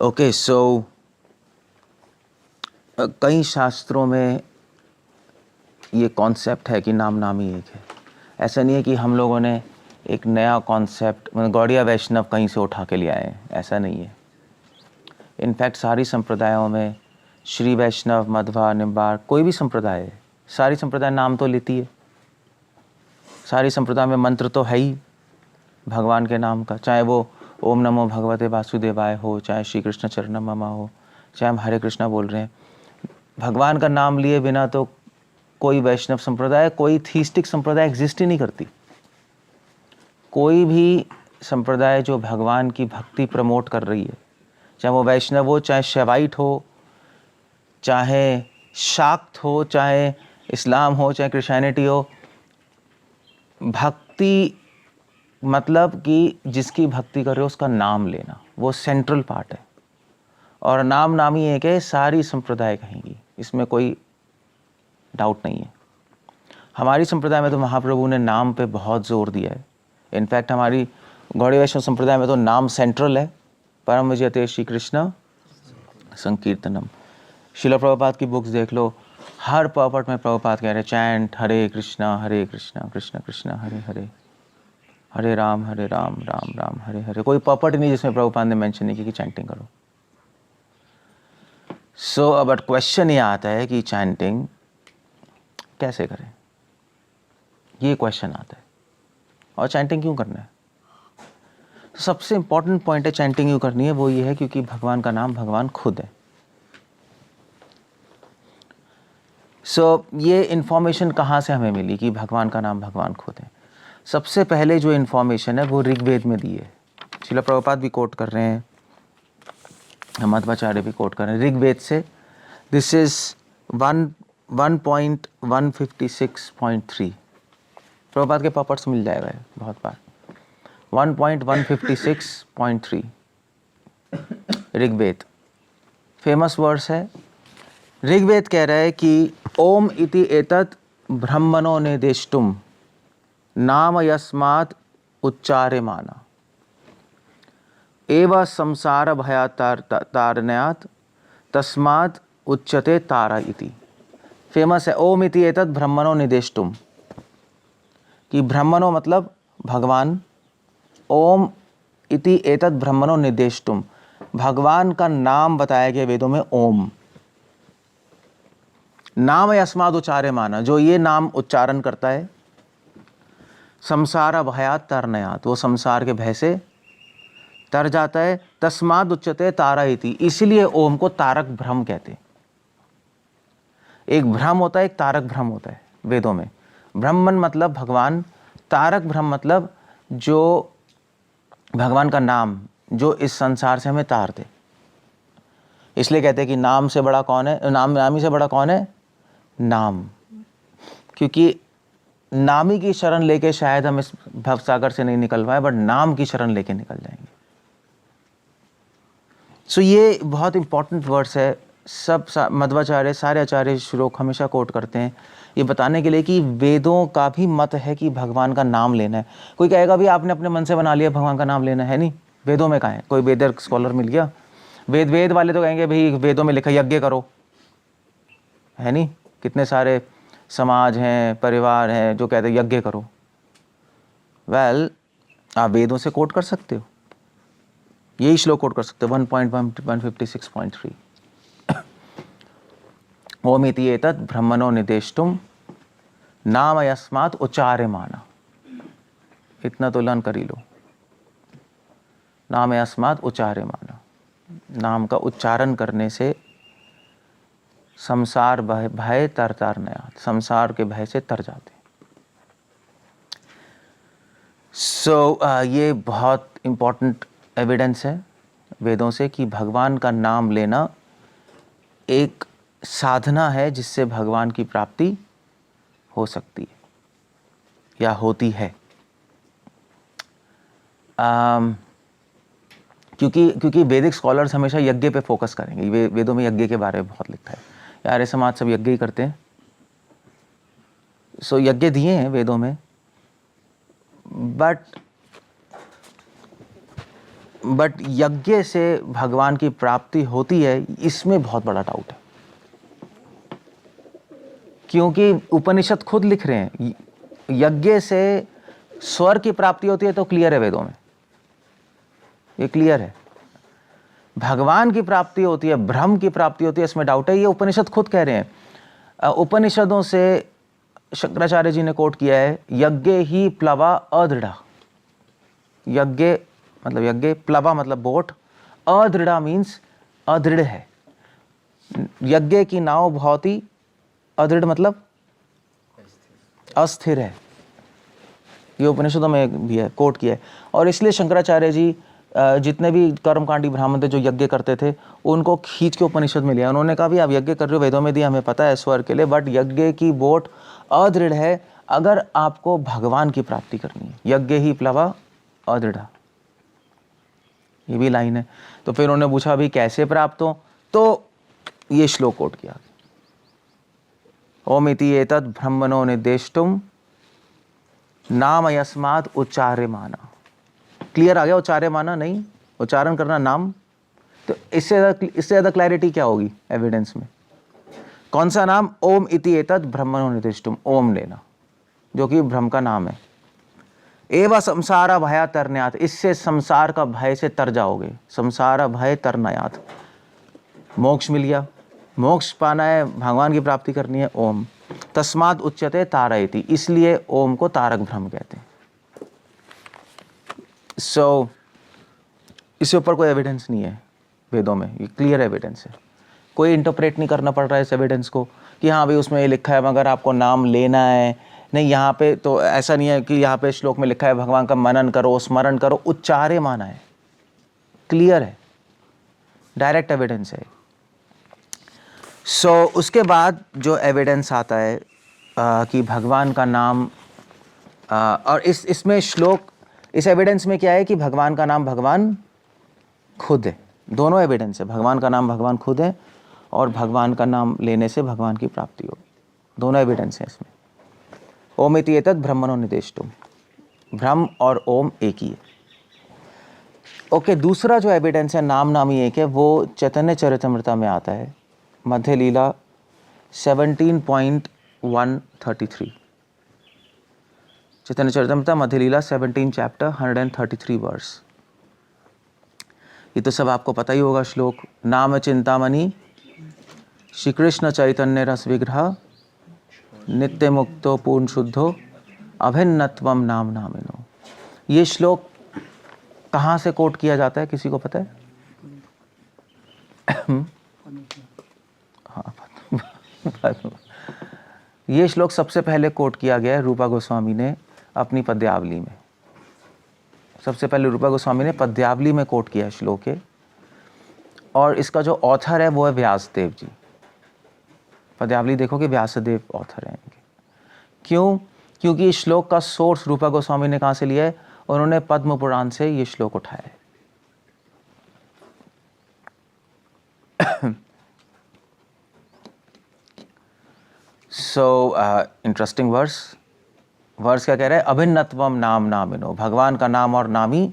Okay, सो कई शास्त्रों में ये कॉन्सेप्ट है कि नाम नाम ही एक है। ऐसा नहीं है कि हम लोगों ने एक नया कॉन्सेप्ट गौड़िया वैष्णव कहीं से उठा के ले आए हैं, ऐसा नहीं है। इनफैक्ट सारी संप्रदायों में श्री वैष्णव, मध्वा, निम्बार्क, कोई भी संप्रदाय है, सारी संप्रदाय नाम तो लेती है। सारी संप्रदाय में मंत्र तो है ही भगवान के नाम का, चाहे वो ओम नमो भगवते वासुदेवाय हो, चाहे श्री कृष्ण चरणम ममा हो, चाहे हम हरे कृष्णा बोल रहे हैं। भगवान का नाम लिए बिना तो कोई वैष्णव संप्रदाय, कोई थीस्टिक संप्रदाय एग्जिस्ट ही नहीं करती। कोई भी संप्रदाय जो भगवान की भक्ति प्रमोट कर रही है, चाहे वो वैष्णव हो, चाहे शैवाइट हो, चाहे शाक्त हो, चाहे इस्लाम हो, चाहे क्रिश्चियनिटी हो, भक्ति मतलब कि जिसकी भक्ति कर रहे हो उसका नाम लेना, वो सेंट्रल पार्ट है। और नाम नाम ही एक है, सारी संप्रदाय कहेंगी, इसमें कोई डाउट नहीं है। हमारी संप्रदाय में तो महाप्रभु ने नाम पे बहुत जोर दिया है। इनफैक्ट हमारी गौड़ीय वैष्णव संप्रदाय में तो नाम सेंट्रल है। परम विजयते श्री कृष्ण संकीर्तनम। शिला प्रभुपाद की बुक्स देख लो, हर पर्पट में प्रभुपाद कह रहे चैंट हरे कृष्णा कृष्ण कृष्ण हरे हरे, हरे राम राम राम हरे हरे। कोई पर्पट नहीं जिसमें प्रभुपाद ने मेंशन नहीं की कि चैंटिंग करो। सो बट क्वेश्चन ये आता है कि चैंटिंग कैसे करें, ये क्वेश्चन आता है। और चैंटिंग क्यों करना है? तो सबसे इंपॉर्टेंट पॉइंट है चैंटिंग क्यों करनी है, वो ये है क्योंकि भगवान का नाम भगवान खुद है। ये इंफॉर्मेशन कहाँ से हमें मिली कि भगवान का नाम भगवान खुद है? सबसे पहले जो इंफॉर्मेशन है वो ऋग्वेद में दी है। श्रील प्रभुपाद भी कोट कर रहे हैं, मध्वाचार्य भी कोट कर रहे हैं ऋग्वेद से। This is 1.156.3। प्रभुपाद के पॉपर्ट्स मिल जाएगा बहुत बार। 1.156.3 ऋग्वेद फेमस वर्स है। ऋग्वेद कह रहा है कि ओम इति एतत् ब्रह्मणो निर्देष्टुम नाम यस्मात् उच्चार्यमाना एव संसार भयातारण्यात् तस्मात् उच्यते तारा इति। फेमस है ओम इति एतत् ब्रह्मणो निर्देष्टुम, कि ब्रह्मणो मतलब भगवान, ओम इति एतत् ब्रह्मणो निर्देष्टुम, भगवान का नाम बताया गया वेदों में ओम। नाम यस्मात् उच्चार्यमाना, जो ये नाम उच्चारण करता है, संसार भयात् तरण्यात्, वो संसार के भय से तर जाता है। तस्मात् उच्यते तारा इति, इसलिए ओम को तारक ब्रह्म कहते हैं। एक भ्रम होता है, एक तारक भ्रम होता है वेदों में। ब्रह्मन मतलब भगवान, तारक ब्रह्म मतलब जो भगवान का नाम जो इस संसार से हमें तार दे। इसलिए कहते हैं कि नाम से बड़ा कौन है, नामी से बड़ा कौन है? नाम। क्योंकि नामी की शरण लेके शायद हम इस भवसागर से नहीं निकल पाए, बट नाम की शरण लेके निकल जाएंगे। ये बहुत इंपॉर्टेंट वर्ड्स है। सब मध्वाचार्य, सारे आचार्य श्लोक हमेशा कोट करते हैं ये बताने के लिए कि वेदों का भी मत है कि भगवान का नाम लेना है। कोई कहेगा भी आपने अपने मन से बना लिया भगवान का नाम लेना है, नहीं, वेदों में कहाँ है? कोई वेद स्कॉलर मिल गया? वेद वाले तो कहेंगे भाई वेदों में लिखा यज्ञ करो, है नहीं? कितने सारे समाज हैं, परिवार हैं जो कहते हैं यज्ञ करो। वेल, आप वेदों से कोट कर सकते हो, यही श्लोक कोट कर सकते हो 1.156.3 ओम इति एतत् ब्रह्मणो निर्देष्टुम नाम यस्मात् उच्चार्यमाना। इतना तो लर्न कर ही लो, नाम यस्मात् उच्चार्यमाना, नाम का उच्चारण करने से संसार भय तरण्यात्, संसार के भय से तर जाते। ये बहुत इंपॉर्टेंट एविडेंस है वेदों से कि भगवान का नाम लेना एक साधना है जिससे भगवान की प्राप्ति हो सकती है या होती है। क्योंकि वैदिक स्कॉलर्स हमेशा यज्ञ पे फोकस करेंगे। वेदों में यज्ञ के बारे में बहुत लिखा है। यार ये समाज सब यज्ञ ही करते हैं। यज्ञ दिए हैं वेदों में, बट बट यज्ञ से भगवान की प्राप्ति होती है, इसमें बहुत बड़ा डाउट है, क्योंकि उपनिषद खुद लिख रहे हैं यज्ञ से स्वर की प्राप्ति होती है, तो क्लियर है वेदों में, ये क्लियर है। भगवान की प्राप्ति होती है, ब्रह्म की प्राप्ति होती है, इसमें डाउट है, ये उपनिषद खुद कह रहे हैं। उपनिषदों से शंकराचार्य जी ने कोट किया है, यज्ञ ही प्लवा अदृढ़। यज्ञ मतलब यज्ञ, प्लवा मतलब बोट, अदृढ़ मीन्स अदृढ़ है। यज्ञ की नाव बहुत ही अदृढ़ मतलब अस्थिर है, ये उपनिषदों में भी है, कोट किया है। और इसलिए शंकराचार्य जी जितने भी कर्मकांडी ब्राह्मण थे जो यज्ञ करते थे, उनको खींच के उपनिषद में लिया। उन्होंने कहा भी आप यज्ञ कर रहे हो, वेदों में दिया, हमें पता है स्वर के लिए, बट यज्ञ की बोट अदृढ़ है अगर आपको भगवान की प्राप्ति करनी है। यज्ञ ही प्लवा अदृढ़, ये भी लाइन है। तो फिर उन्होंने पूछा भी कैसे प्राप्त हो, तो ये श्लोक कोट किया, ओमिति एतद् ब्रह्मणो निर्देष्टुम नाम यस्मात् उच्चार्यमाना। क्लियर आ गया, उच्चार्यमाना नहीं, उच्चारण करना नाम। तो इससे ज़्यादा क्लैरिटी क्या होगी एविडेंस में? कौन सा नाम? ओम इति एतद् ब्रह्मणो निर्दिष्टुम, ओम लेना, जो कि ब्रह्म का नाम है। एवं संसार भया तरन्यात, इससे संसार का भय से तर जाओगे। संसार भय तरन्यात, मोक्ष मिल गया। मोक्ष पाना है, भगवान की प्राप्ति करनी है, ओम। तस्मात् उच्यते तारयति, इसलिए ओम को तारक ब्रह्म कहते हैं। सो इसके ऊपर कोई एविडेंस नहीं है वेदों में, ये क्लियर एविडेंस है। कोई इंटरप्रेट नहीं करना पड़ रहा है इस एविडेंस को कि हाँ भाई उसमें ये लिखा है मगर आपको नाम लेना है। नहीं, यहाँ पे तो ऐसा नहीं है कि यहाँ पे श्लोक में लिखा है भगवान का मनन करो, स्मरण करो, उच्चारे माना है, क्लियर है, डायरेक्ट एविडेंस है। सो उसके बाद जो एविडेंस आता है कि भगवान का नाम और इसमें श्लोक, इस एविडेंस में क्या है कि भगवान का नाम भगवान खुद है। दोनों एविडेंस है, भगवान का नाम भगवान खुद है और भगवान का नाम लेने से भगवान की प्राप्ति होगी, दोनों एविडेंस है इसमें। ओम इति एतद् ब्रह्मणो निर्दिष्टुम, ब्रह्म और ओम एक ही है। ओके, दूसरा जो एविडेंस है नाम नामी एक है, वो चैतन्य चरितमृता में आता है, मध्य लीला 17.133। चैतन्य चरितमृता मध्य लीला 17 चैप्टर 133 वर्स। ये तो सब आपको पता ही होगा श्लोक। नाम चिंतामणि श्री कृष्ण चैतन्य रस विग्रह नित्य मुक्तो पूर्ण शुद्धो अभिन्नत्वम नाम नामिनो। ये श्लोक कहाँ से कोट किया जाता है, किसी को पता है? हाँ, ये श्लोक सबसे पहले कोट किया गया है रूपा गोस्वामी ने अपनी पद्यावली में। सबसे पहले रूपा गोस्वामी ने पद्यावली में कोट किया है श्लोक है, और इसका जो ऑथर है वो है व्यासदेव जी। पद्यावली देखो कि व्यासदेव ऑथर हैं। क्यों? क्योंकि इस श्लोक का सोर्स रूपा गोस्वामी ने कहाँ से लिया है? उन्होंने पद्म पुराण से ये श्लोक उठाया है। सो इंटरेस्टिंग वर्स क्या कह रहा है? अभिन्नत्वम नाम नामिनो, भगवान का नाम और नामी,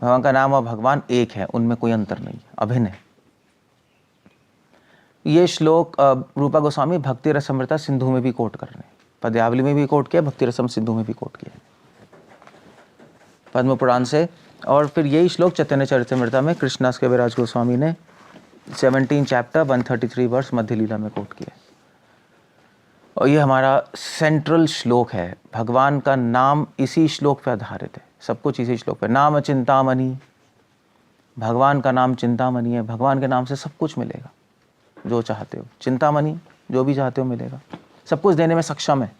भगवान का नाम और भगवान एक है, उनमें कोई अंतर नहीं, अभिन्न है। ये श्लोक रूपा गोस्वामी भक्ति रसमृता सिंधु में भी कोट कर रहे हैं, पद्यावली में भी कोट किया, भक्ति रसम सिंधु में भी कोट किया पद्म पुराण से। और फिर यही श्लोक चैतन्य चरितमृता में कृष्णदास कविराज गोस्वामी ने 17 चैप्टर 133 वर्ष मध्य लीला में कोट किया। और ये हमारा सेंट्रल श्लोक है, भगवान का नाम इसी श्लोक पर आधारित है, सब कुछ इसी श्लोक पे। नाम चिंतामणि, भगवान का नाम चिंतामणि है, भगवान के नाम से सब कुछ मिलेगा जो चाहते हो। चिंतामणि, जो भी चाहते हो मिलेगा, सब कुछ देने में सक्षम है।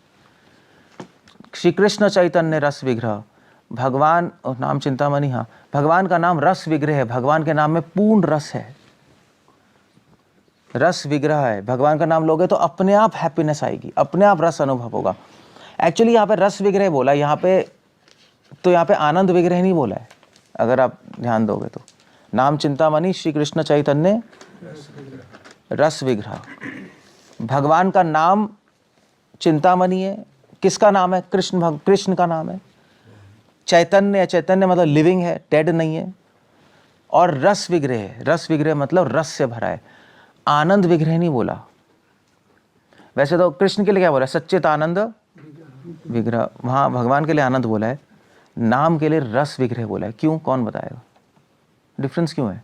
श्री कृष्ण चैतन्य रस विग्रह, भगवान नाम चिंतामणि, हाँ, भगवान का नाम रस विग्रह है, भगवान के नाम में पूर्ण रस है, रस विग्रह है। भगवान का नाम लोगे तो अपने आप हैप्पीनेस आएगी, अपने आप रस अनुभव होगा। एक्चुअली यहाँ पे रस विग्रह बोला, यहाँ पे आनंद विग्रह नहीं बोला है, अगर आप ध्यान दोगे तो। नाम चिंतामणि श्री कृष्ण चैतन्य रस विग्रह, भगवान का नाम चिंतामणि है। किसका नाम है? कृष्ण का नाम है। चैतन्य, चैतन्य मतलब लिविंग है, डेड नहीं है। और रस विग्रह है, रस विग्रह मतलब रस से भरा है। आनंद विग्रह नहीं बोला। वैसे तो कृष्ण के लिए क्या बोला? सच्चित आनंद विग्रह। वहां भगवान के लिए आनंद बोला है, नाम के लिए रस विग्रह बोला है। क्यों? कौन बताएगा? डिफरेंस क्यों है?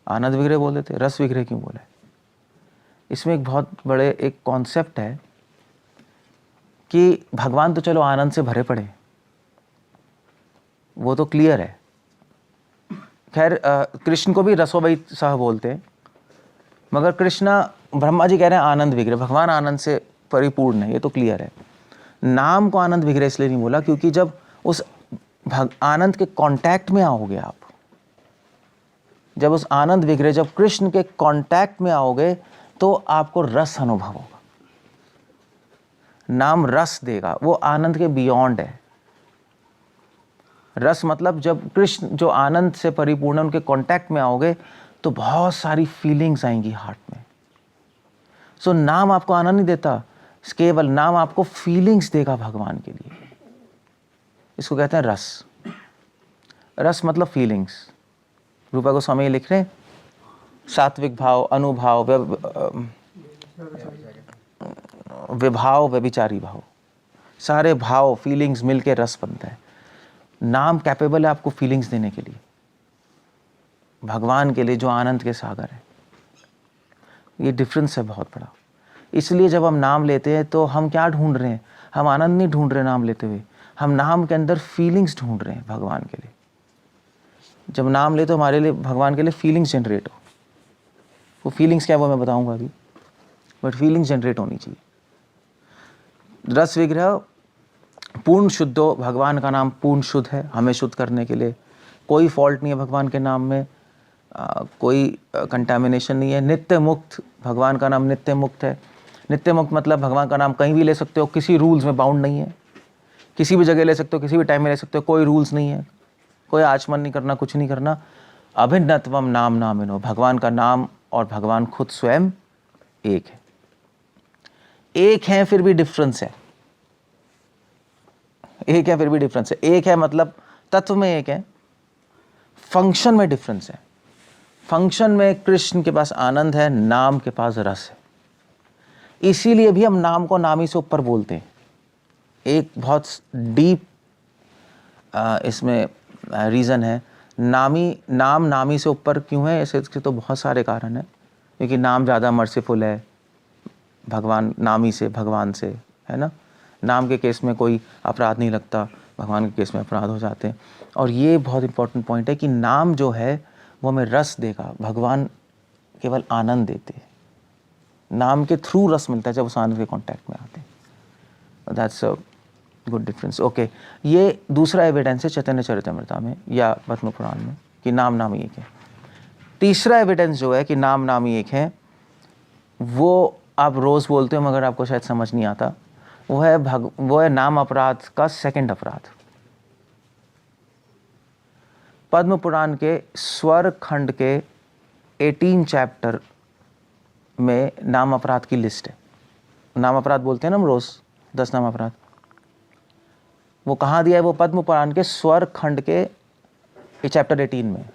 आनंद विग्रह बोल देते, रस विग्रह क्यों बोला है? इसमें एक बहुत बड़े एक कॉन्सेप्ट है कि भगवान तो चलो आनंद से भरे पड़े, वो तो क्लियर है। खैर कृष्ण को भी रसोवई सह बोलते हैं, मगर कृष्णा, ब्रह्मा जी कह रहे हैं आनंद विग्रह, भगवान आनंद से परिपूर्ण है, ये तो क्लियर है। नाम को आनंद विग्रह इसलिए नहीं बोला क्योंकि जब उस आनंद के कांटेक्ट में आओगे आप, जब उस आनंद विग्रह, जब कृष्ण के कांटेक्ट में आओगे तो आपको रस अनुभव होगा। नाम रस देगा, वो आनंद के बियॉन्ड है। रस मतलब जब कृष्ण जो आनंद से परिपूर्ण है उनके कांटेक्ट में आओगे तो बहुत सारी फीलिंग्स आएंगी हार्ट में। सो नाम आपको आनंद नहीं देता, केवल नाम आपको फीलिंग्स देगा भगवान के लिए। इसको कहते हैं रस। रस मतलब फीलिंग्स। रूपा गोस्वामी लिख रहे हैं सात्विक भाव, अनुभाव, विभाव, व्यभिचारी भाव, सारे भाव फीलिंग्स मिलके रस बनता है। नाम कैपेबल है आपको फीलिंग्स देने के लिए, भगवान के लिए जो आनंद के सागर है। ये डिफरेंस है बहुत बड़ा। इसलिए जब हम नाम लेते हैं तो हम क्या ढूंढ रहे हैं? हम आनंद नहीं ढूंढ रहे नाम लेते हुए, हम नाम के अंदर फीलिंग्स ढूंढ रहे हैं भगवान के लिए। जब नाम ले तो हमारे लिए, भगवान के लिए फीलिंग्स जनरेट हो। वो फीलिंग्स क्या है वो मैं बताऊंगा अभी, बट फीलिंग्स जनरेट होनी चाहिए। रस विग्रह पूर्ण शुद्ध हो, भगवान का नाम पूर्ण शुद्ध है, हमें शुद्ध करने के लिए। कोई फॉल्ट नहीं है भगवान के नाम में, कोई कंटामिनेशन नहीं है। नित्य मुक्त, भगवान का नाम नित्य मुक्त है। नित्य मुक्त मतलब भगवान का नाम कहीं भी ले सकते हो, किसी रूल्स में बाउंड नहीं है, किसी भी जगह ले सकते हो, किसी भी टाइम में ले सकते हो, कोई रूल्स नहीं है, कोई आचमन नहीं करना, कुछ नहीं करना। अभिन्नत्वम नाम नामिनो, भगवान का नाम और भगवान खुद स्वयं एक है। एक है फिर भी डिफरेंस है, एक है फिर भी डिफरेंस है। एक है मतलब तत्व में एक है, फंक्शन में डिफरेंस है। फंक्शन में कृष्ण के पास आनंद है, नाम के पास रस है। इसीलिए भी हम नाम को नामी से ऊपर बोलते हैं। एक बहुत डीप इसमें रीज़न है। नाम नामी से ऊपर क्यों है? ऐसे इसके तो बहुत सारे कारण हैं, क्योंकि नाम ज़्यादा मर्सीफुल है भगवान नामी से, भगवान से, है ना। नाम के केस में कोई अपराध नहीं लगता, भगवान के केस में अपराध हो जाते हैं। और ये बहुत इंपॉर्टेंट पॉइंट है कि नाम जो है वो हमें रस देगा, भगवान केवल आनंद देते हैं। नाम के थ्रू रस मिलता है जब उस आनंद के कॉन्टैक्ट में आते हैं। That's a good difference. Okay, ये दूसरा एविडेंस है चैतन्य चरितामृत में या पद्म पुराण में कि नाम नाम एक है। तीसरा एविडेंस जो है कि नाम नाम एक है, वो आप रोज़ बोलते हो मगर आपको शायद समझ नहीं आता। वो है नाम अपराध का सेकंड अपराध। पद्म पुराण के स्वर खंड के 18 चैप्टर में नाम अपराध की लिस्ट है। नाम अपराध बोलते हैं ना हम रोज, 10 नाम अपराध। वो कहाँ दिया है? वो पद्म पुराण के स्वर खंड के चैप्टर 18 में।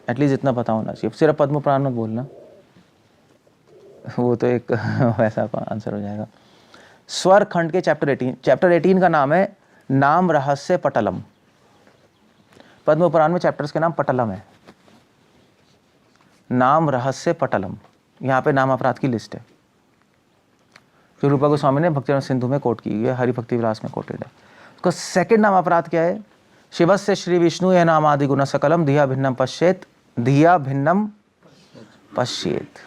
एटलीस्ट इतना पता होना चाहिए, सिर्फ पद्म पुराण मत बोलना, वो तो एक वैसा आंसर हो जाएगा। स्वर खंड के चैप्टर 18 का नाम है नाम रहस्य पटलम। पद्म पुराण में चैप्टर्स के नाम पटलम है, नाम रहस्य पटलम। यहाँ पे नाम अपराध की लिस्ट है जो रूपा गोस्वामी ने भक्तिरत्न सिंधु में कोट की है, हरि भक्ति विलास में कोटेड है। उसका सेकंड नाम अपराध क्या है? शिवस्य श्री विष्णु यह नाम आदि गुण सकलम धिया भिन्नम पश्येत, धिया भिन्नम पश्येत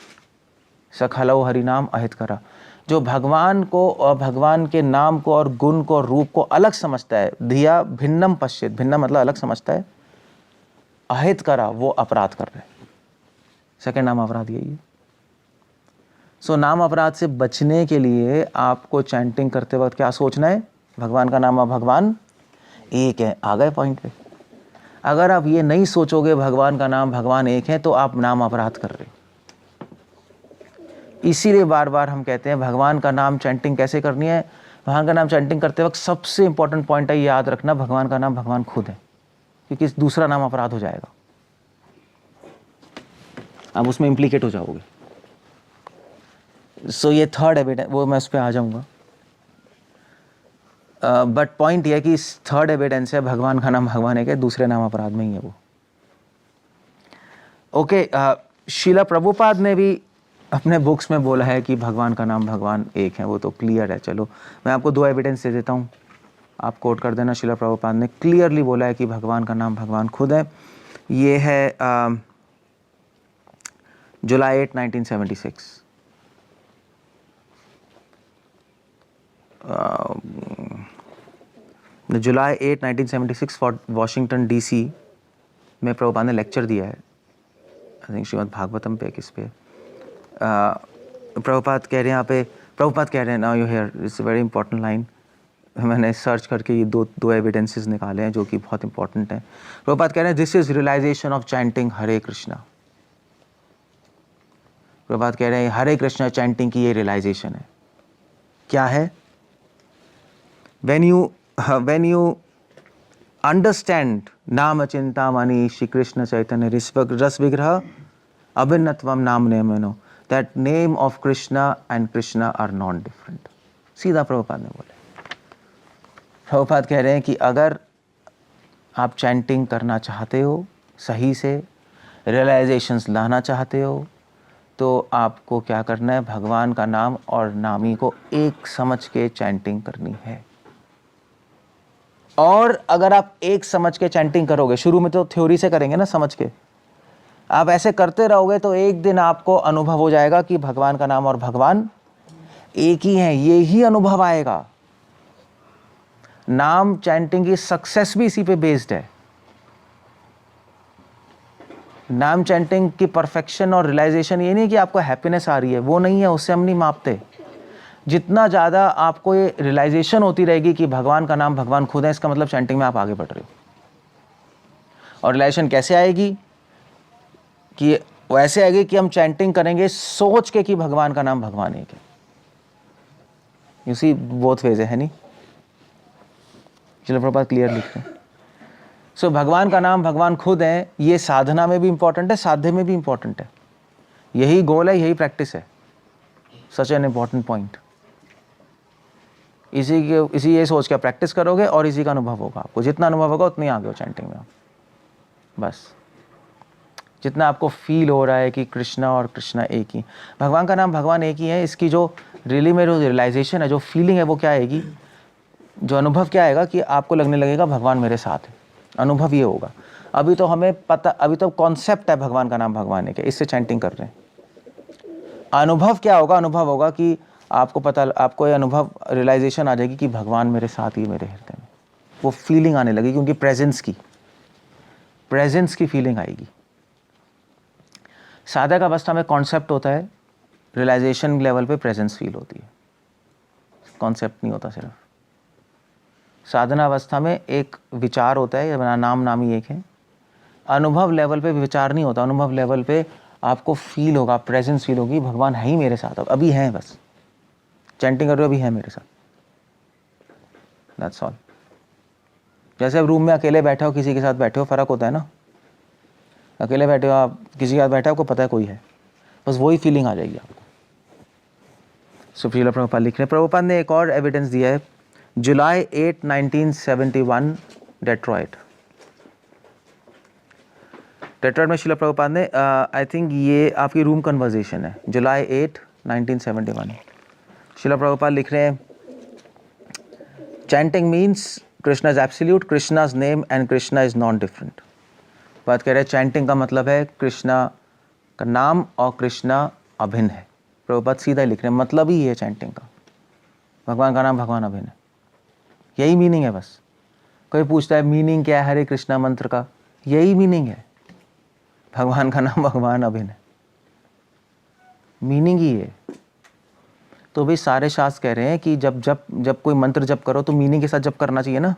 सखलौ हरि नाम अहित करा। जो भगवान को और भगवान के नाम को और गुण को और रूप को अलग समझता है, धिया भिन्नम पश्येत, भिन्नम मतलब अलग समझता है, अहित करा वो अपराध कर रहे हैं। सेकंड नाम अपराध यही है। सो नाम अपराध से बचने के लिए आपको चैंटिंग करते वक्त क्या सोचना है? भगवान का नाम, भगवान एक है। आ गए पॉइंट पे। अगर आप ये नहीं सोचोगे भगवान का नाम, भगवान एक है, तो आप नाम अपराध कर रहे हो। इसीलिए बार बार हम कहते हैं भगवान का नाम चैंटिंग कैसे करनी है? भगवान का नाम चैंटिंग करते वक्त सबसे इंपॉर्टेंट पॉइंट है, याद रखना भगवान का नाम भगवान खुद है, क्योंकि दूसरा नाम अपराध हो जाएगा, आप उसमें इम्प्लीकेट हो जाओगे। सो ये थर्ड एविडेंस, वो मैं उस पर आ जाऊंगा, बट पॉइंट ये है कि थर्ड एविडेंस है भगवान का नाम भगवान एक है, दूसरे नाम अपराध में ही है वो। ओके, शीला प्रभुपाद ने भी अपने बुक्स में बोला है कि भगवान का नाम भगवान एक है, वो तो क्लियर है। चलो मैं आपको दो एविडेंस दे देता हूँ, आप कोट कर देना। शीला प्रभुपाद ने क्लियरली बोला है कि भगवान का नाम भगवान खुद है। ये है जुलाई 8, 1976। जुलाई 8, 1976 फॉर वॉशिंगटन DC में प्रभुपाद ने लेक्चर दिया है, आई थिंक श्रीमद् भागवतम पे, किस पे प्रभुपाद कह रहे हैं यहाँ पे, प्रभुपाद कह रहे हैं, now you here, it's a very important line, मैंने सर्च करके ये दो एविडेंसेस निकाले हैं जो कि बहुत इंपॉर्टेंट हैं। प्रभुपाद कह रहे हैं this is realisation of chanting Hare Krishna. Prabhupada कह रहे हैं हरे कृष्णा चैंटिंग की ये रियलाइजेशन है। क्या है? when you understand नाम चिंतामणि श्री कृष्ण चैतन्य रस विग्रह अभिन्नत्वम नाम नेमनो, that name of Krishna and Krishna are non-different। सीधा प्रभुपाद ने बोले। प्रभुपाद कह रहे हैं कि अगर आप चैंटिंग करना चाहते हो, सही से रियलाइजेशंस लाना चाहते हो, तो आपको क्या करना है, भगवान का नाम और नामी को एक समझ के चैंटिंग करनी है। और अगर आप एक समझ के चैंटिंग करोगे, शुरू में तो थ्योरी से करेंगे ना, समझ के, आप ऐसे करते रहोगे तो एक दिन आपको अनुभव हो जाएगा कि भगवान का नाम और भगवान एक ही है, ये ही अनुभव आएगा। नाम चैंटिंग की सक्सेस भी इसी पे बेस्ड है। नाम चैंटिंग की परफेक्शन और रियलाइजेशन ये नहीं कि आपको हैप्पीनेस आ रही है, वो नहीं है, उससे हम नहीं मापते। जितना ज़्यादा आपको ये रियलाइजेशन होती रहेगी कि भगवान का नाम भगवान खुद है, इसका मतलब चैंटिंग में आप आगे बढ़ रहे हो। और रियलाइजेशन कैसे आएगी? कि वो ऐसे आएगी कि हम चैंटिंग करेंगे सोच के कि भगवान का नाम भगवान एक है। यू सी बोथ वेज है नहीं? चलो प्रभुपाद क्लियर लिखते हैं। सो भगवान का नाम भगवान खुद है, ये साधना में भी इंपॉर्टेंट है, साध्य में भी इंपॉर्टेंट है। यही गोल है, यही प्रैक्टिस है। Such an important point. इसी ये सोच के प्रैक्टिस करोगे और इसी का अनुभव होगा आपको। जितना अनुभव होगा उतनी आगे हो चैंटिंग में आप। बस जितना आपको फील हो रहा है कि कृष्णा और कृष्णा एक ही, भगवान का नाम भगवान एक ही है, इसकी जो रियली में जो रियलाइजेशन है, जो फीलिंग है, वो क्या आएगी, जो अनुभव क्या आएगा कि आपको लगने लगेगा भगवान मेरे साथ है। अनुभव ये होगा। अभी तो हमें पता, अभी तो कॉन्सेप्ट है भगवान का नाम भगवान एक है, इससे चैंटिंग कर रहे हैं। अनुभव क्या होगा? अनुभव होगा कि आपको पता, आपको ये अनुभव रियलाइजेशन आ जाएगी कि भगवान मेरे साथ ही मेरे हृदय में, वो फीलिंग आने लगेगी, क्योंकि प्रेजेंस की फीलिंग आएगी। साधक अवस्था में कॉन्सेप्ट होता है, रियलाइजेशन लेवल पे प्रेजेंस फील होती है, कॉन्सेप्ट नहीं होता सिर्फ। साधना अवस्था में एक विचार होता है, नाम नामी एक है। अनुभव लेवल पे विचार नहीं होता, अनुभव लेवल पे आपको फील होगा, प्रेजेंस फील होगी, भगवान है ही मेरे साथ, अब अभी है, बस चैंटिंग कर रहे हो, अभी है मेरे साथ, दैट्स ऑल। जैसे अब रूम में अकेले बैठे हो, किसी के साथ बैठे हो, फर्क होता है ना। अकेले बैठे हो आप, किसी के साथ बैठे हो, आपको पता है कोई है, बस वही फीलिंग आ जाएगी आपको। सुप्रीला प्रभुपाद लिख रहे हैं। प्रभुपाद ने एक और एविडेंस दिया है, जुलाई 8, 1971 डेट्रॉइट में शिला प्रभुपाद ने, आई थिंक ये आपकी रूम कन्वर्जेशन है, जुलाई 8, 1971। शिला प्रभुपाद लिख रहे हैं, chanting means Krishna is absolute, Krishna's name and Krishna is non different. बात कह रहे हैं चैंटिंग का मतलब है कृष्णा का नाम और कृष्णा अभिन्न है। प्रभुपाद सीधा लिख रहे हैं, मतलब ही है चैंटिंग का, भगवान का नाम भगवान अभिन्न है, यही मीनिंग है। बस कोई पूछता है मीनिंग क्या है हरे कृष्णा मंत्र का, यही मीनिंग है, भगवान का नाम भगवान अभिन्न है, मीनिंग ही है। तो भाई सारे शास्त्र कह रहे हैं कि जब कोई मंत्र जप करो तो मीनिंग के साथ जप करना चाहिए ना।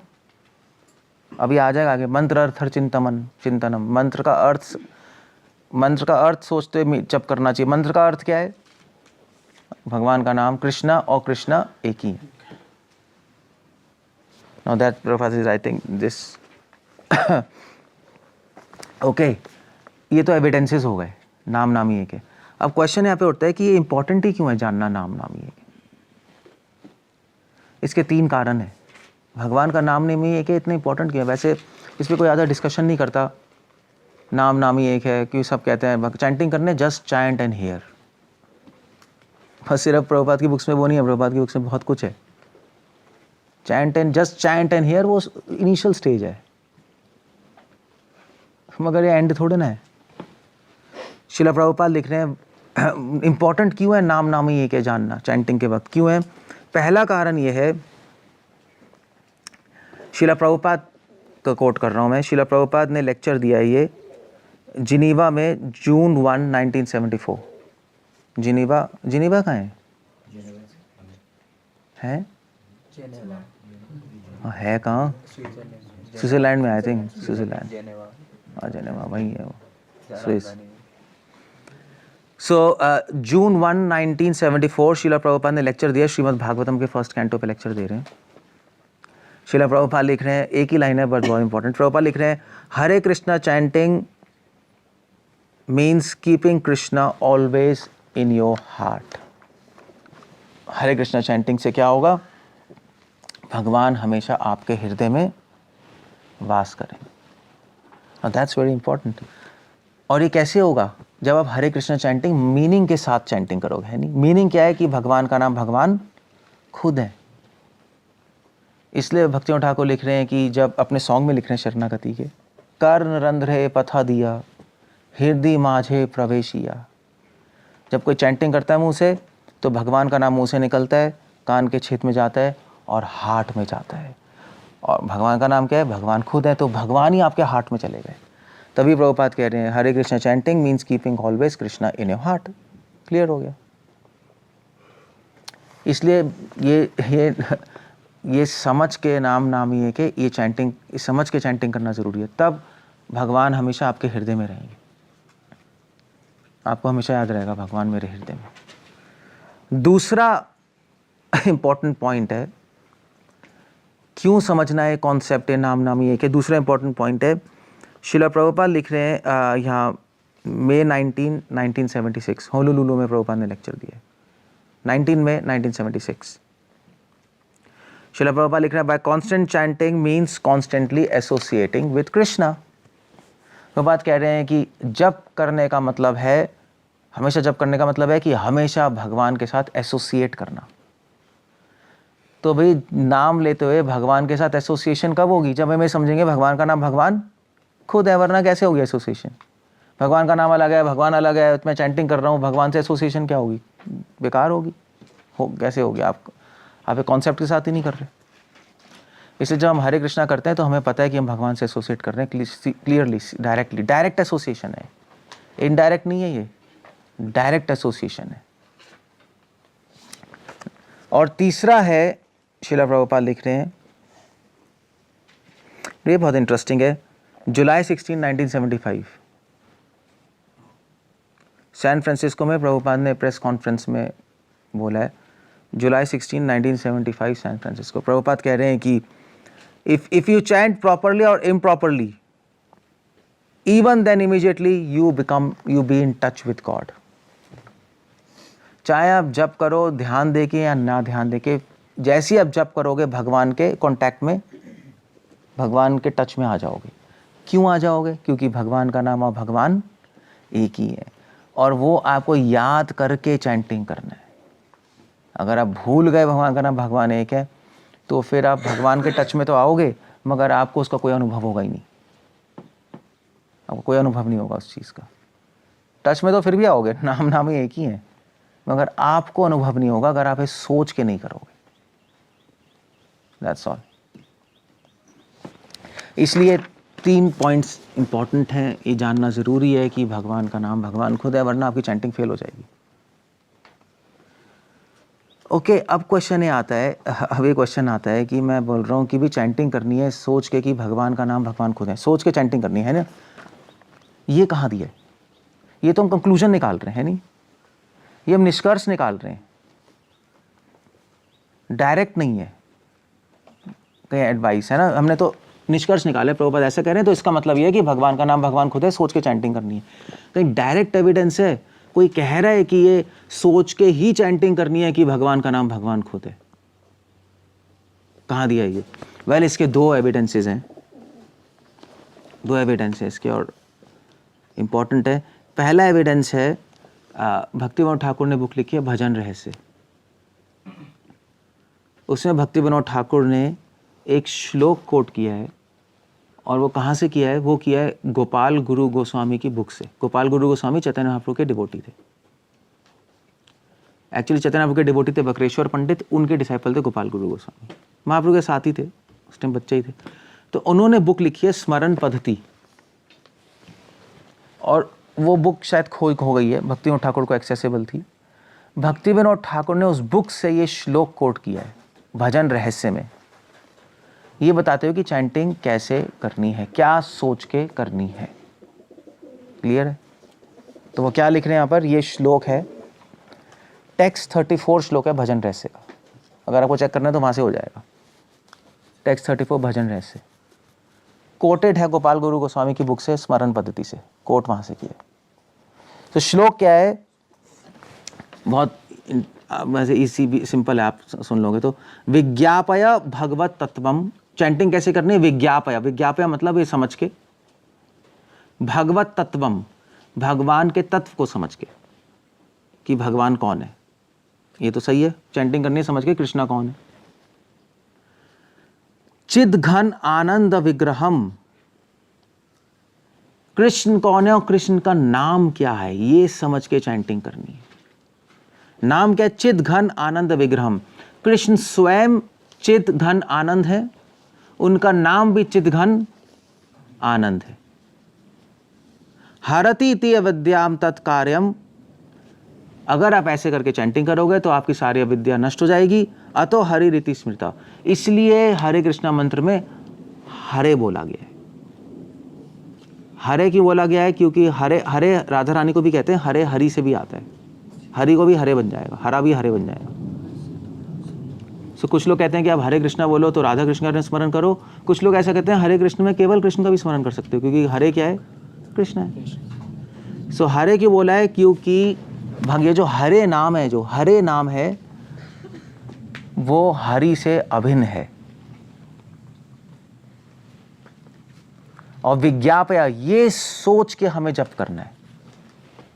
अभी आ जाएगा आगे, मंत्र अर्थ चिंतनम, मंत्र का अर्थ सोचते जप करना चाहिए। मंत्र का अर्थ क्या है? भगवान का नाम, कृष्णा और कृष्णा एक ही है। Now that Prabhupada is writing this. Okay ये तो एविडेंसेस हो गए नाम नामी एक है. अब क्वेश्चन यहाँ पे उठता है कि ये इंपॉर्टेंट ही क्यों है जानना नाम नामी एक है. इसके 3 कारण है. भगवान का नाम नामी एक है इतना इंपॉर्टेंट क्यों है. वैसे इस पर कोई ज़्यादा डिस्कशन नहीं करता. नाम नामी एक है क्यों सब कहते हैं चैंटिंग करने जस्ट चैंट एंड हियर. बस सिर्फ प्रभुपाद की बुक्स में वो नहीं है. प्रभुपाद की बुक्स में बहुत कुछ है. Chant and just chant and here वो इनिशियल स्टेज है मगर ये एंड थोड़े ना है. शिला प्रभुपाद लिख रहे हैं इंपॉर्टेंट क्यों है नाम नामी एक है जानना चैंटिंग के वक्त क्यों है. पहला कारण ये है शिला प्रभुपाद का कोट कर रहा हूँ मैं. शिला प्रभुपाद ने लेक्चर दिया है ये जिनीवा में जून 1, 1974. जिनीवा कहाँ है है कहाँ स्विट्जरलैंड में. आई थिंक स्विट्जरलैंड जेनेवा वही है वो स्विस. सो जून 1, 1974 शिला प्रभुपाद ने लेक्चर दिया. श्रीमद् भागवतम के फर्स्ट कैंटो पे लेक्चर दे रहे हैं. शिला प्रभुपाद लिख रहे हैं एक ही लाइन है बट बहुत इंपॉर्टेंट. प्रभुपाद लिख रहे हैं Hare Krishna chanting means keeping Krishna always in your heart. Hare Krishna chanting से क्या होगा भगवान हमेशा आपके हृदय में वास करेंगे. That's very important. और ये कैसे होगा जब आप हरे कृष्णा चैंटिंग मीनिंग के साथ चैंटिंग करोगे. है नहीं. मीनिंग क्या है कि भगवान का नाम भगवान खुद है. इसलिए भक्तियों ठाकुर लिख रहे हैं कि जब अपने सॉन्ग में लिख रहे हैं शरणागति के कर्ण रंध्रे पथा दिया हृदय माझे प्रवेशिया. जब कोई चैंटिंग करता है मुंह से तो भगवान का नाम मुंह से निकलता है कान के छेद में जाता है और हार्ट में जाता है. और भगवान का नाम क्या है भगवान खुद है तो भगवान ही आपके हार्ट में चले गए. तभी प्रभुपाद कह रहे हैं Hare Krishna chanting means keeping always Krishna in your heart. Clear हो गया. इसलिए ये समझ के नाम नामी है कि ये चैंटिंग समझ के चैंटिंग करना ज़रूरी है. तब भगवान हमेशा आपके हृदय में रहेंगे. आपको हमेशा याद रहेगा भगवान मेरे हृदय में. दूसरा इंपॉर्टेंट पॉइंट है क्यों समझना है कॉन्सेप्ट है नाम नामी है कि दूसरा इंपॉर्टेंट पॉइंट है. शिला प्रभुपाद लिख रहे हैं यहाँ मई 19, 1976 होनोलुलु में प्रभुपाद ने लेक्चर दिया. 19 मई 1976 शिला प्रभुपाद लिख रहे हैं by constant chanting means constantly associating with Krishna. Prabhupada कह रहे हैं कि जप करने का मतलब है हमेशा जप करने का मतलब है कि हमेशा भगवान के साथ एसोसिएट करना. तो भाई नाम लेते हुए भगवान के साथ एसोसिएशन कब होगी जब हमें समझेंगे भगवान का नाम भगवान खुद है. वरना कैसे होगी एसोसिएशन. भगवान का नाम अलग है भगवान अलग है मैं चैंटिंग कर रहा हूँ भगवान से एसोसिएशन क्या होगी बेकार होगी. कैसे होगी. आप एक कॉन्सेप्ट के साथ ही नहीं कर रहे. इसलिए जब हम हरे कृष्णा करते हैं तो हमें पता है कि हम भगवान से एसोसिएट कर रहे हैं क्लियरली डायरेक्टली. डायरेक्ट एसोसिएशन है इनडायरेक्ट नहीं है. ये डायरेक्ट एसोसिएशन है. और तीसरा है शिला प्रभुपाद लिख रहे हैं ये बहुत इंटरेस्टिंग है. जुलाई 16, 1975 सैन फ्रांसिस्को में प्रभुपाद ने प्रेस कॉन्फ्रेंस में बोला है. जुलाई 16, 1975 सैन फ्रांसिस्को. प्रभुपाद कह रहे हैं कि इफ यू चैंट प्रॉपरली और improperly even then immediately you be in touch with God. चाहे आप जप करो ध्यान देके या ना ध्यान देके जैसे ही आप जप करोगे भगवान के कांटेक्ट में भगवान के टच में आ जाओगे. क्यों आ जाओगे क्योंकि भगवान का नाम और भगवान एक ही है और वो आपको याद करके चैंटिंग करना है. अगर आप भूल गए भगवान का नाम भगवान एक है तो फिर आप भगवान के टच में तो आओगे मगर आपको उसका कोई अनुभव होगा ही नहीं. आपको कोई अनुभव नहीं होगा उस चीज़ का. टच में तो फिर भी आओगे नाम ही एक ही है मगर आपको अनुभव नहीं होगा अगर आप ये सोच के नहीं करोगे. That's all. इसलिए 3 पॉइंट्स इंपॉर्टेंट हैं. ये जानना ज़रूरी है कि भगवान का नाम भगवान खुद है वरना आपकी चैंटिंग फेल हो जाएगी. ओके अब क्वेश्चन ये आता है अब ये क्वेश्चन आता है कि मैं बोल रहा हूँ कि भी चैंटिंग करनी है सोच के कि भगवान का नाम भगवान खुद है. सोच के चैंटिंग करनी है ना. ये कहाँ दिया है. ये तो हम कंक्लूजन निकाल रहे हैं नहीं. ये हम निष्कर्ष निकाल रहे हैं. डायरेक्ट नहीं है. कहीं एडवाइस है ना, हमने तो निष्कर्ष निकाले, प्रभुपाद ऐसे कह रहे हैं तो इसका मतलब ये है कि भगवान का नाम भगवान खुद है, सोच के चैंटिंग करनी है। कहीं डायरेक्ट एविडेंस है, कोई कह रहा है कि ये सोच के ही चैंटिंग करनी है कि भगवान का नाम भगवान खुद है? कहाँ दिया है ये? वेल, इसके दो एविडेंसेस हैं, दो एविडेंस है इसके और इम्पॉर्टेंट है। पहला एविडेंस है भक्ति विनोद ठाकुर ने बुक लिखी है भजन रहस्य। उसमें भक्ति विनोद ठाकुर ने एक श्लोक कोट किया है, और वो कहाँ से किया है? वो किया है गोपाल गुरु गोस्वामी की बुक से। गोपाल गुरु गोस्वामी चैतन्य महाप्रभु के डिवोटी थे। एक्चुअली चैतन्य महाप्रभु के डिवोटी थे बकरेश्वर पंडित, उनके डिसाइपल थे गोपाल गुरु गोस्वामी, महाप्रभु के साथी थे, उस टाइम बच्चे ही थे। तो उन्होंने बुक लिखी है स्मरण पद्धति, और वो बुक शायद खो गई है, भक्ति विनोद ठाकुर को एक्सेसिबल थी। भक्ति विनोद ठाकुर ने उस बुक से ये श्लोक कोट किया है भजन रहस्य में, ये बताते हुए कि चैंटिंग कैसे करनी है, क्या सोच के करनी है। क्लियर है? तो वो क्या लिख रहे हैं यहाँ पर? ये श्लोक है, टेक्स्ट 34 श्लोक है भजन रहस्य का। अगर आपको चेक करना है तो वहाँ से हो जाएगा। टेक्स्ट 34 भजन रहस्य कोटेड है गोपाल गुरु गोस्वामी की बुक से, स्मरण पद्धति से, कोट वहाँ से किया। तो श्लोक क्या है? बहुत वैसे इसी सिंपल है, आप सुन लोगे तो। विज्ञापय भगवत तत्वम, चैंटिंग कैसे करनी है? विज्ञापय, विज्ञापय मतलब ये समझ के, भगवत तत्वम, भगवान के तत्व को समझ के कि भगवान कौन है। ये तो सही है, चैंटिंग करनी है समझ के कृष्णा कौन है। चिद घन आनंद विग्रहम, कृष्ण कौन है और कृष्ण का नाम क्या है, ये समझ के चैंटिंग करनी है। नाम क्या? चिद घन आनंद विग्रहम। कृष्ण स्वयं चिद घन आनंद है, उनका नाम भी चिद घन आनंद है। हरति इति अविद्याम तत्कार्यम, अगर आप ऐसे करके चैंटिंग करोगे तो आपकी सारी अविद्या नष्ट हो जाएगी। अतो हरि रीति स्मृता, इसलिए हरे कृष्णा मंत्र में हरे बोला गया है। हरे क्यों बोला गया है? क्योंकि हरे, हरे राधा रानी को भी कहते हैं, हरे हरि से भी आता है, हरि को भी हरे बन जाएगा, हरा भी हरे बन जाएगा। सो कुछ लोग कहते हैं कि आप हरे कृष्णा बोलो तो राधा कृष्ण का स्मरण करो, कुछ लोग ऐसा कहते हैं हरे कृष्ण में केवल कृष्ण का भी स्मरण कर सकते हो, क्योंकि हरे क्या है? कृष्ण है। सो हरे क्यों बोला है? क्योंकि ये जो हरे नाम है, जो हरे नाम है वो हरि से अभिन्न है। और विज्ञापया, ये सोच के हमें जप करना है,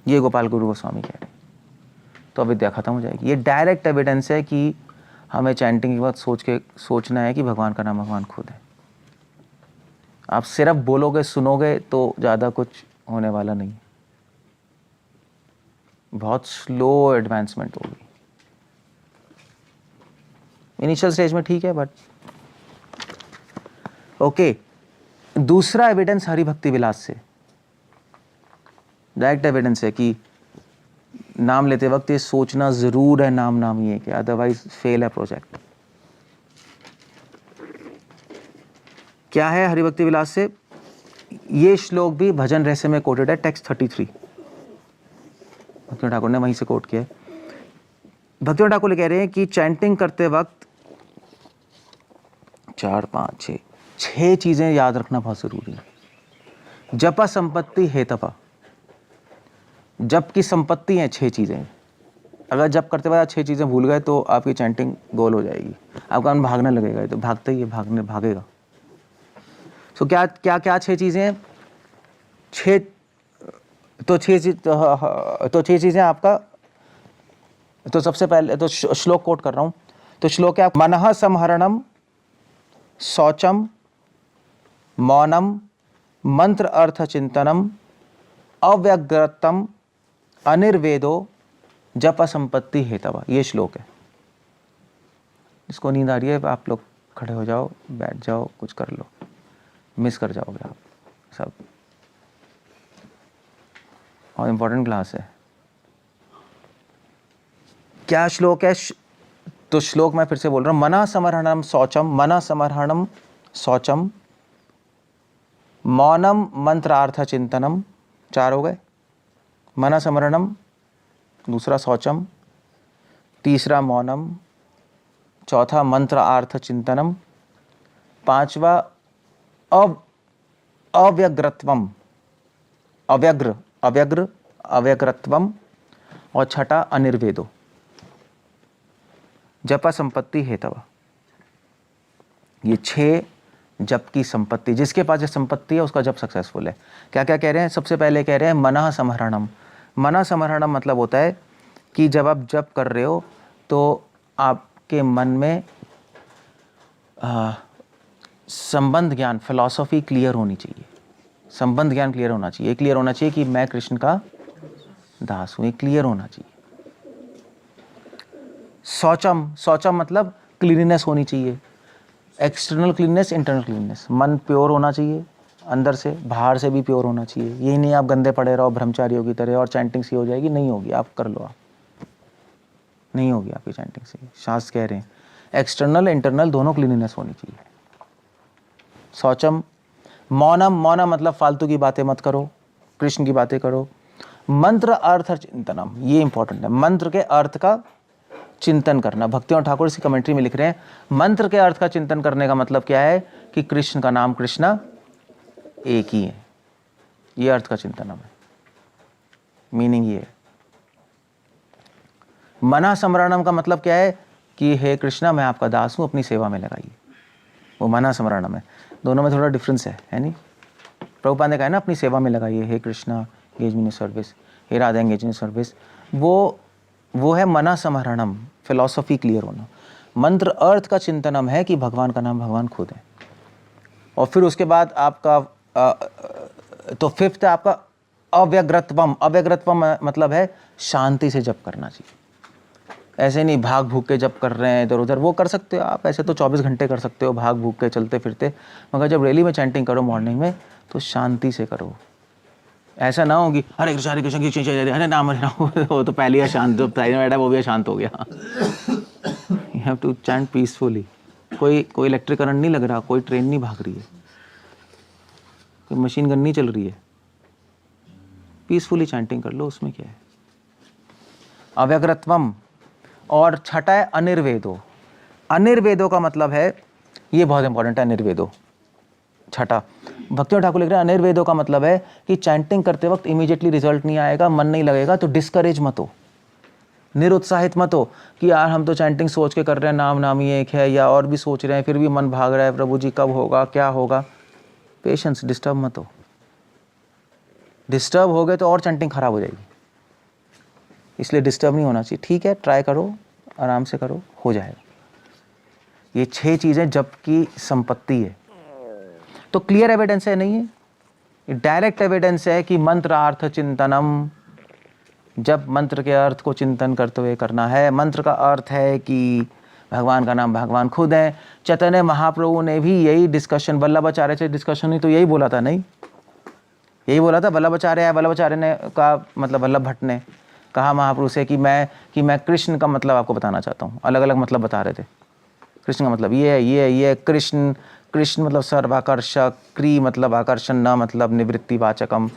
ये गोपाल गुरु गोस्वामी कह रहे हैं, तो अविद्या खत्म हो जाएगी। ये डायरेक्ट एविडेंस है कि हमें चैंटिंग के बाद सोचना है कि भगवान का नाम भगवान खुद है। आप सिर्फ बोलोगे सुनोगे तो ज़्यादा कुछ होने वाला नहीं, बहुत स्लो एडवांसमेंट होगी। इनिशियल स्टेज में ठीक है, बट ओके। दूसरा एविडेंस हरिभक्ति विलास से, डायरेक्ट एविडेंस है कि नाम लेते वक्त ये सोचना जरूर है नाम नाम ही है कि, अदरवाइज फेल है प्रोजेक्ट। क्या है हरिभक्ति विलास से? ये श्लोक भी भजन रहस्य में कोटेड है, टेक्स्ट 33, भक्ति ठाकुर ने वहीं से कोट किया है। भक्ति ठाकुर कह रहे हैं कि चैंटिंग करते वक्त 4 5 6 चीजें याद रखना बहुत जरूरी है। जप संपत्ति हेतपा, जप की संपत्ति है 6 चीजें। अगर जप करते वक्त 6 चीजें भूल गए तो आपकी चैंटिंग गोल हो जाएगी, आपका मन भागने लगेगा, तो भागते ही भागेगा। सो क्या क्या क्या 6 चीजें हैं? 6 चीजें आपका, तो सबसे पहले तो श्लोक कोट कर रहा हूं। तो श्लोक है मनः संहरणम, शौचम, मौनम, मंत्र अर्थ चिंतनम, अव्यग्रतम, अनिर्वेदो, जप संपत्ति हेतवा। ये श्लोक है। इसको नींद आ रही है, आप लोग खड़े हो जाओ, बैठ जाओ, कुछ कर लो, मिस कर जाओगे आप सब। और इम्पोर्टेंट क्लास है। क्या श्लोक है? तो श्लोक मैं फिर से बोल रहा हूं, मना समर्हणम शौचम, मना समर्हणम शौचम, मौनम मंत्रार्थ चिंतनम, 4 हो गए। मना समर्हणम, दूसरा शौचम, तीसरा मौनम, चौथा मंत्र अर्थ चिंतनम, पांचवा अव्यग्रत्वम, अव्यग्रत्वम, और छठा अनिर्वेदो, जपा संपत्ति हेतव। ये 6 जप की संपत्ति, जिसके पास जो संपत्ति है उसका जप सक्सेसफुल है। क्या क्या कह रहे हैं? सबसे पहले कह रहे हैं मनः समहरणम। मनः समहरणम मतलब होता है कि जब आप जप कर रहे हो तो आपके मन में संबंध ज्ञान, फिलॉसफी क्लियर होनी चाहिए। संबंध ज्ञान क्लियर होना चाहिए। क्लियर होना चाहिए कि मैं कृष्ण का दास हूं, ये क्लियर होना चाहिए। शौचम, शौचम मतलब क्लीनिनेस होनी चाहिए। External cleanness, internal cleanness. मन प्योर होना चाहिए अंदर से, बाहर से भी प्योर होना चाहिए। यही नहीं आप गंदे पड़े रहो ब्रह्मचारियों की तरह और चैंटिंग सी हो जाएगी, नहीं होगी। आप कर लो, आप नहीं होगी आपकी चैंटिंग से। शास्त्र कह रहे हैं एक्सटर्नल इंटरनल दोनों क्लीनिनेस होनी चाहिए। शौचम। मौनम, मौनम मतलब फालतू की बातें मत करो, कृष्ण की बातें करो। मंत्र अर्थ चिंतनम, ये इंपॉर्टेंट है। मंत्र के अर्थ का चिंतन करना। भक्तियों ठाकुर इसी कमेंट्री में लिख रहे हैं मंत्र के अर्थ का चिंतन करने का मतलब क्या है कि कृष्ण का नाम कृष्णा एक ही है। ये अर्थ का चिंतन है, मीनिंग ये है। मना स्मरणम का मतलब क्या है कि हे कृष्णा मैं आपका दास हूं, अपनी सेवा में लगाइए। वो मना स्मरणम है। दोनों में थोड़ा डिफरेंस है नहीं? प्रभुपाद ने कहा है ना अपनी सेवा में लगाइए, हे Krishna engage me in service, हे राधा एंगेज इन सर्विस। वो है मना समहरणम, फिलॉसफी क्लियर होना। मंत्र अर्थ का चिंतनम है कि भगवान का नाम भगवान खुद है। और फिर उसके बाद आपका तो फिफ्थ है आपका अव्यग्रत्वम। अव्यग्रत्वम मतलब है शांति से जप करना चाहिए। ऐसे नहीं भाग भूग के जप कर रहे हैं इधर उधर, वो कर सकते हो आप, ऐसे तो 24 घंटे कर सकते हो भाग भूग के चलते फिरते, मगर जब रैली में चैंटिंग करो मॉर्निंग में तो शांति से करो। ऐसा ना होगी हरे कृष्ण की हरे नाम वो तो पहले ही शांत, जो बैठा वो भी शांत हो गया। You have to chant peacefully. कोई इलेक्ट्रिक करंट नहीं लग रहा, कोई ट्रेन नहीं भाग रही है, कोई मशीन गन नहीं चल रही है, पीसफुली चैंटिंग कर लो, उसमें क्या है। अव्यग्रत्वम। और छठा है अनिर्वेदो। अनिर्वेदो का मतलब है, ये बहुत इंपॉर्टेंट है अनिर्वेदो, छठा। भक्तियों ठाकुर लिख रहे हैं अनिर्वेदो का मतलब है कि चैंटिंग करते वक्त इमीडिएटली रिजल्ट नहीं आएगा, मन नहीं लगेगा तो डिस्करेज मत हो, निरुत्साहित मत हो कि यार हम तो चैंटिंग सोच के कर रहे हैं, नाम नाम ही एक है, या और भी सोच रहे हैं फिर भी मन भाग रहा है, प्रभु जी कब होगा क्या होगा। पेशेंस, डिस्टर्ब मत हो। डिस्टर्ब हो गए तो और चैंटिंग खराब हो जाएगी, इसलिए डिस्टर्ब नहीं होना चाहिए। ठीक है, ट्राई करो, आराम से करो, हो जाएगा। ये 6 चीजें जप की संपत्ति है। तो क्लियर एविडेंस है नहीं है, डायरेक्ट एविडेंस है कि मंत्रार्थ चिंतनम, जब मंत्र के अर्थ को चिंतन करते हुए करना है। मंत्र का अर्थ है कि भगवान का नाम भगवान खुद है। चैतन्य महाप्रभु ने भी यही डिस्कशन वल्लभाचार्य से डिस्कशन ही तो यही बोला था, नहीं यही बोला था वल्लभाचार्य ने का मतलब वल्लभ भट्ट ने कहा महाप्रभु से कि मैं कृष्ण का मतलब आपको बताना चाहता हूँ। अलग अलग मतलब बता रहे थे। कृष्ण का मतलब ये कृष्ण मतलब सर्वाकर्षक, क्री मतलब आकर्षण, न मतलब निवृत्तिवाचकम।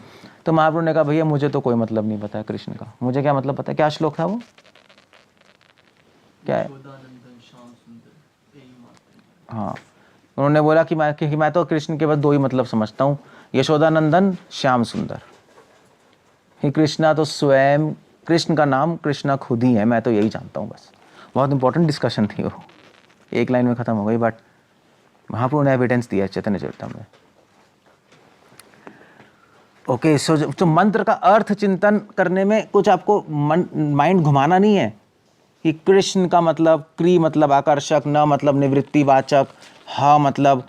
तो महाप्रभु ने कहा भैया मुझे तो कोई मतलब नहीं पता है कृष्ण का, मुझे क्या मतलब पता है। क्या श्लोक था वो, क्या है? हाँ, उन्होंने बोला कि मैं तो कृष्ण के बस 2 ही मतलब समझता हूँ, यशोदानंदन श्याम सुंदर। ही कृष्णा तो स्वयं, कृष्ण का नाम कृष्णा खुद ही है, मैं तो यही जानता हूँ बस। बहुत इंपॉर्टेंट डिस्कशन थी वो, एक लाइन में खत्म हो गई, बट महाप्रभु ने एविडेंस दिया चैतन्य चरितमृत में। ओके, सो तो मंत्र का अर्थ चिंतन करने में कुछ आपको माइंड घुमाना नहीं है कि कृष्ण का मतलब, क्री मतलब आकर्षक, न मतलब निवृत्तिवाचक, ह मतलब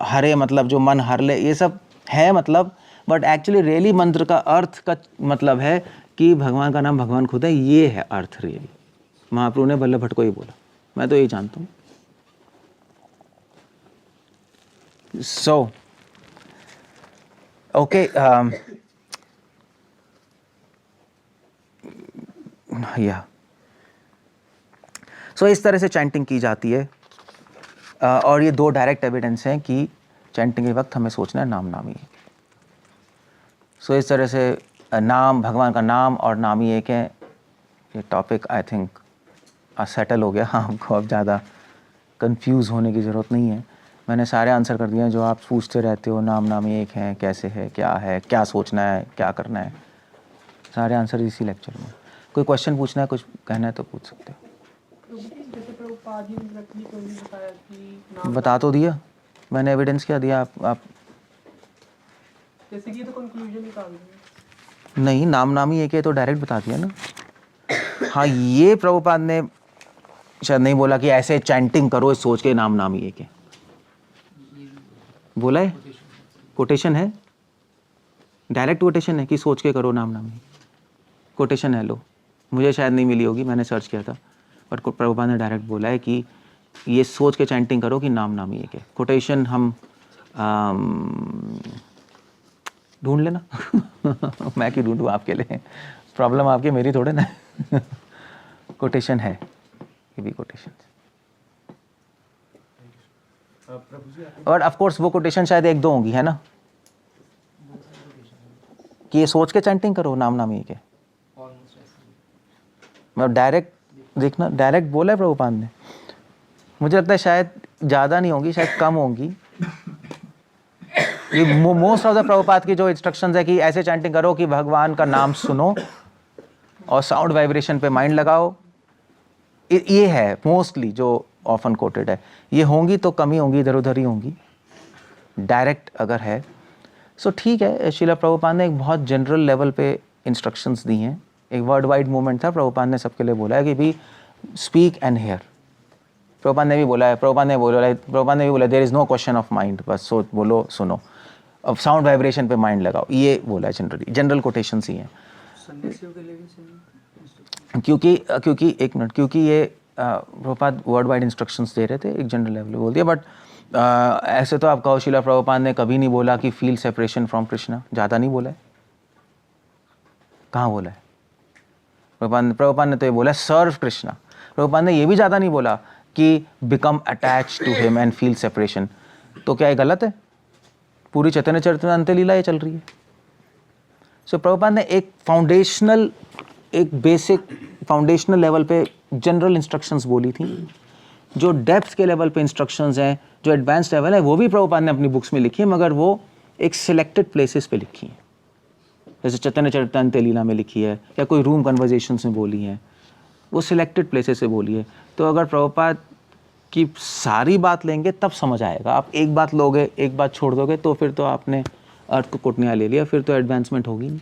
हरे मतलब जो मन हर ले, ये सब है मतलब, बट एक्चुअली रियली मंत्र का अर्थ का मतलब है कि भगवान का नाम भगवान खुद है, ये है अर्थ रियली। महाप्रभु ने वल्लभ भट्ट को ही बोला, मैं तो यही जानता हूँ। सो ओके, या सो इस तरह से चैंटिंग की जाती है। और ये 2 डायरेक्ट एविडेंस हैं कि चैंटिंग के वक्त हमें सोचना है नाम नाम ही है। सो इस तरह से नाम, भगवान का नाम और नाम ही एक है। ये टॉपिक आई थिंक सेटल हो गया, आपको अब ज़्यादा कंफ्यूज होने की ज़रूरत नहीं है। मैंने सारे आंसर कर दिए हैं जो आप पूछते रहते हो, नाम नामी एक है, कैसे है, क्या सोचना है, क्या करना है, सारे आंसर इसी लेक्चर में। कोई क्वेश्चन पूछना है, कुछ कहना है तो पूछ सकते हो। बता तो दिया मैंने, एविडेंस क्या दिया आप जैसे कि ये तो कंक्लूजन निकाल दिया। नहीं, नाम नामी एक है तो डायरेक्ट बता दिया ना। हाँ, ये प्रभुपाद ने शायद नहीं बोला कि ऐसे चैंटिंग करो इस सोच के नाम नामी एक है, बोला है? कोटेशन है, डायरेक्ट कोटेशन है कि सोच के करो नाम नामी, कोटेशन है। लो, मुझे शायद नहीं मिली होगी, मैंने सर्च किया था, पर प्रभुपाद ने डायरेक्ट बोला है कि ये सोच के चैंटिंग करो कि नाम नामी एक है। कोटेशन हम ढूंढ लेना मैं क्यों ढूंढूं आपके लिए, प्रॉब्लम आपकी, मेरी थोड़े ना कोटेशन है, ये भी कोटेशन। और ऑफ कोर्स वो कोटेशन शायद एक दो होंगी, है ना, कि ये सोच के चैंटिंग करो नाम नामी एक है। मतलब डायरेक्ट देखना, डायरेक्ट बोला है प्रभुपाद ने। मुझे लगता है शायद ज़्यादा नहीं होंगी, शायद कम होंगी। ये मोस्ट ऑफ द प्रभुपाद की जो इंस्ट्रक्शंस है कि ऐसे चैंटिंग करो कि भगवान का नाम सुनो और साउंड वाइब्रेशन पे माइंड लगाओ, ये है मोस्टली जो ऑफन कोटेड है। ये होंगी तो कमी होंगी, इधर उधर ही होंगी, डायरेक्ट अगर है सो ठीक है। श्रीला प्रभुपाद ने एक बहुत जनरल लेवल पे इंस्ट्रक्शंस दी हैं। एक वर्ल्ड वाइड मूवमेंट था, प्रभुपाद ने सबके लिए बोला है कि भी स्पीक एंड हेयर। प्रभुपाद ने भी बोला है, प्रभुपाद ने भी बोला there is no question of mind, बस सोच बोलो सुनो, अब साउंड वाइब्रेशन पे माइंड लगाओ, ये बोला है जनरली, जनरल कोटेशंस ही हैं। क्योंकि एक मिनट, क्योंकि ये प्रभुपाद वर्ल्ड वाइड इंस्ट्रक्शंस दे रहे थे, एक जनरल लेवल बोल दिया। बट ऐसे तो आप कहो श्रीला प्रभुपाद ने कभी नहीं बोला कि फील सेपरेशन फ्रॉम कृष्णा, ज़्यादा नहीं बोला है, कहाँ बोला है? प्रभुपाद ने तो ये बोला सर्व कृष्णा। प्रभुपाद ने ये भी ज़्यादा नहीं बोला कि become attach to him and feel separation. तो क्या ये गलत है? पूरी चैतन्य चरितामृत लीला ये चल रही है। सो प्रभुपाद ने एक फाउंडेशनल, एक बेसिक फाउंडेशनल लेवल पे जनरल इंस्ट्रक्शंस बोली थी। जो डेप्थ के लेवल पे इंस्ट्रक्शंस हैं, जो एडवांस लेवल है, वो भी प्रभुपाद ने अपनी बुक्स में लिखी है, मगर वो एक सिलेक्टेड प्लेसेस पे लिखी हैं। जैसे चैतन्य चरितामृत लीला में लिखी है, या कोई रूम कन्वर्जेशंस में बोली है, वो सिलेक्टेड प्लेसेस से बोली है। तो अगर प्रभुपाद की सारी बात लेंगे तब समझ आएगा। आप एक बात लोगे, एक बात छोड़ दोगे, तो फिर तो आपने अर्थ को कुटनिया ले लिया, फिर तो एडवांसमेंट होगी नहीं।